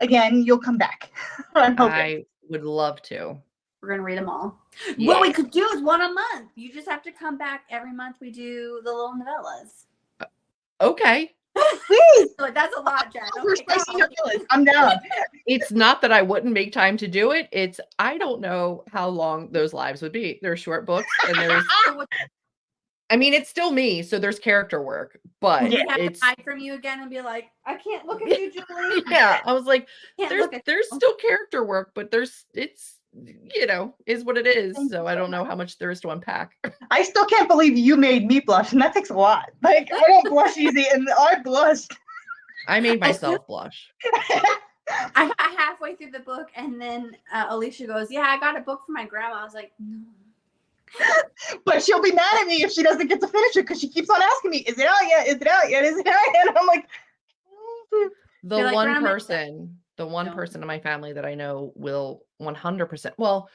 again, you'll come back. I'm hoping. I would love to. We're gonna read them all. Yeah. What we could do is one a month. You just have to come back every month. We do the little novellas. Okay. Please. Like, that's a lot, Jen. We're Okay, spicy go. novellas. I'm down. It's not that I wouldn't make time to do it. It's I don't know how long those lives would be. They're short books and there's I mean it's still me, so there's character work, but We have it's to hide from you again and be like, I can't look at you, Julie. yeah, I was like Can't look at there's you. still character work, but it's is what it is. So I don't know how much there is to unpack. I still can't believe you made me blush, and that takes a lot. Like, I don't blush easy, and I blushed. I made myself blush. I got halfway through the book, and then Alicia goes, "Yeah, I got a book for my grandma." I was like, "No." But she'll be mad at me if she doesn't get to finish it because she keeps on asking me, "Is it out yet? Is it out yet? Is it out yet?" And I'm like, The You're like, one "Grandma, person, the one no." person in my family that I know will 100%. Well,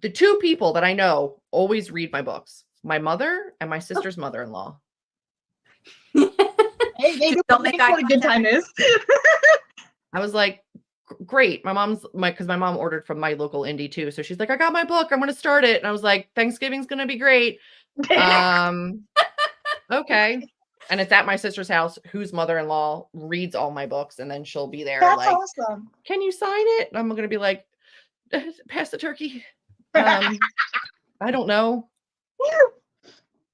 the two people that I know always read my books. My mother and my sister's mother-in-law. "Hey, they Just don't make what eye a good time is." I was like, great. Because my mom ordered from my local indie too. So she's like, I got my book. I'm going to start it. And I was like, Thanksgiving's going to be great. Okay. And it's at my sister's house, whose mother-in-law reads all my books. And then she'll be there That's like, awesome. can you sign it? And I'm going to be like, pass the turkey. I don't know,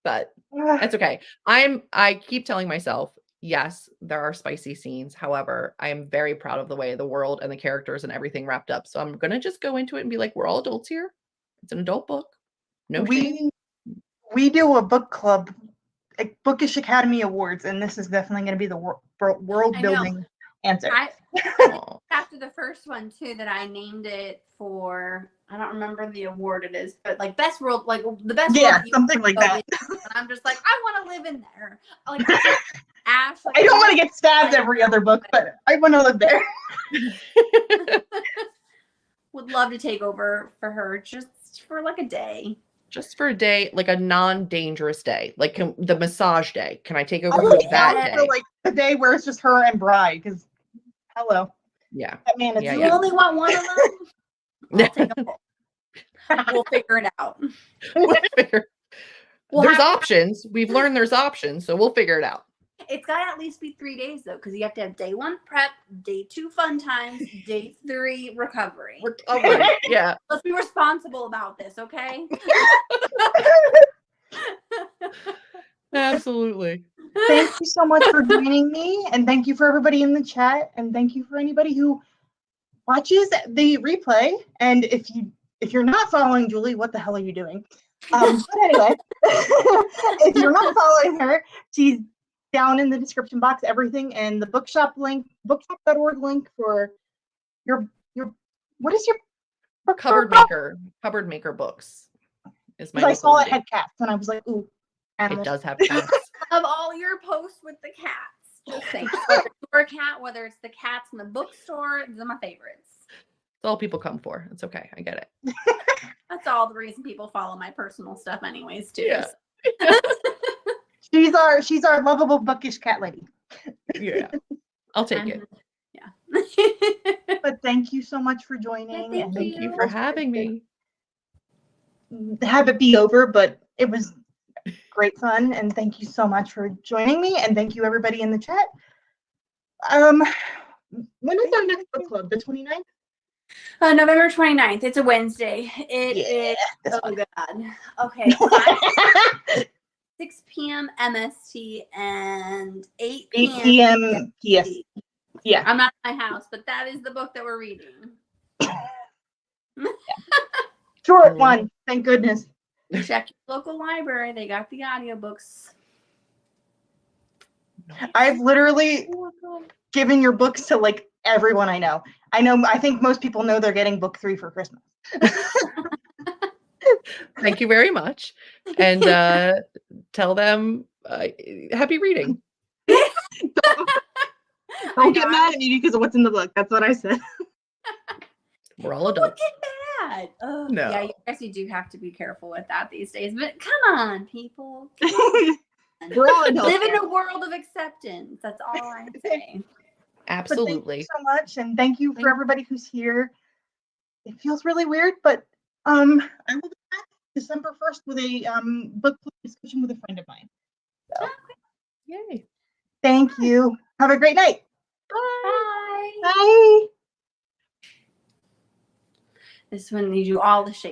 but that's okay. I keep telling myself, yes, there are spicy scenes. However, I am very proud of the way the world and the characters and everything wrapped up. So I'm going to just go into it and be like, we're all adults here. It's an adult book. No shame. we do a book club, like Bookish Academy Awards, and this is definitely going to be the world building answer. Aw. After the first one too, that I named it for, I don't remember the award it is, but like best world, like the best. Yeah, world that you something like go that. in. And I'm just like, I want to live in there. Like Ash. Like, I don't want to get stabbed every other book, but I want to live there. Would love to take over for her just for like a day. Just for a day, like a non-dangerous day, like the massage day. Can I take over I for would that love day? for like the day where it's just her and Bride, because hello, Yeah. that man is. Yeah, You only want one of them? I'll take them both. We'll figure it out. We'll There's have- options. We've learned there's options, so we'll figure it out. It's got to at least be 3 days though, because you have to have day 1 prep, day 2 fun times, day 3 recovery. Yeah. Let's be responsible about this, okay? Absolutely. Thank you so much for joining me, and thank you for everybody in the chat, and thank you for anybody who watches the replay. And if you're not following Julie, what the hell are you doing? But anyway, if you're not following her, she's down in the description box, everything, and the bookshop link, bookshop.org link for your what is your book? Cupboard maker books is my. I saw it local had cats, and I was like, ooh, it animals. does have cats. Of all your posts with the cats, just saying, whether it's your cat, whether it's the cats in the bookstore, these are my favorites. It's all people come for. It's okay. I get it. That's all the reason people follow my personal stuff, anyways, too. Yeah. She's our lovable bookish cat lady. Yeah. I'll take it. Yeah. But thank you so much for joining. Yeah, and Thank you for having me. Have it be over, but it was great fun, and thank you so much for joining me, and thank you everybody in the chat. When is our next book club? The 29th? November 29th. It's a Wednesday. It is. Oh, God. Okay. 6 p.m. MST and 8 8 p.m. p.m. PS. Yeah. I'm not at my house, but that is the book that we're reading. Short one. Thank goodness. Check your local library. They got the audiobooks. I've literally given your books to like everyone I know. I think most people know they're getting book 3 for Christmas. Thank you very much. And tell them happy reading. Don't get mad at me because of what's in the book. That's what I said. We're all adults. Get mad. Oh, No. Yeah, you guys do have to be careful with that these days. But come on, people. Come on. We're all in Live in healthcare. a world of acceptance. That's all I say. But Absolutely. thank you so much, and thank you for Thank- everybody who's here. It feels really weird, but I will be back December 1st with a book club discussion with a friend of mine. So Yay. thank you. Have a great night. Bye. Bye. This is when you do all the shakes.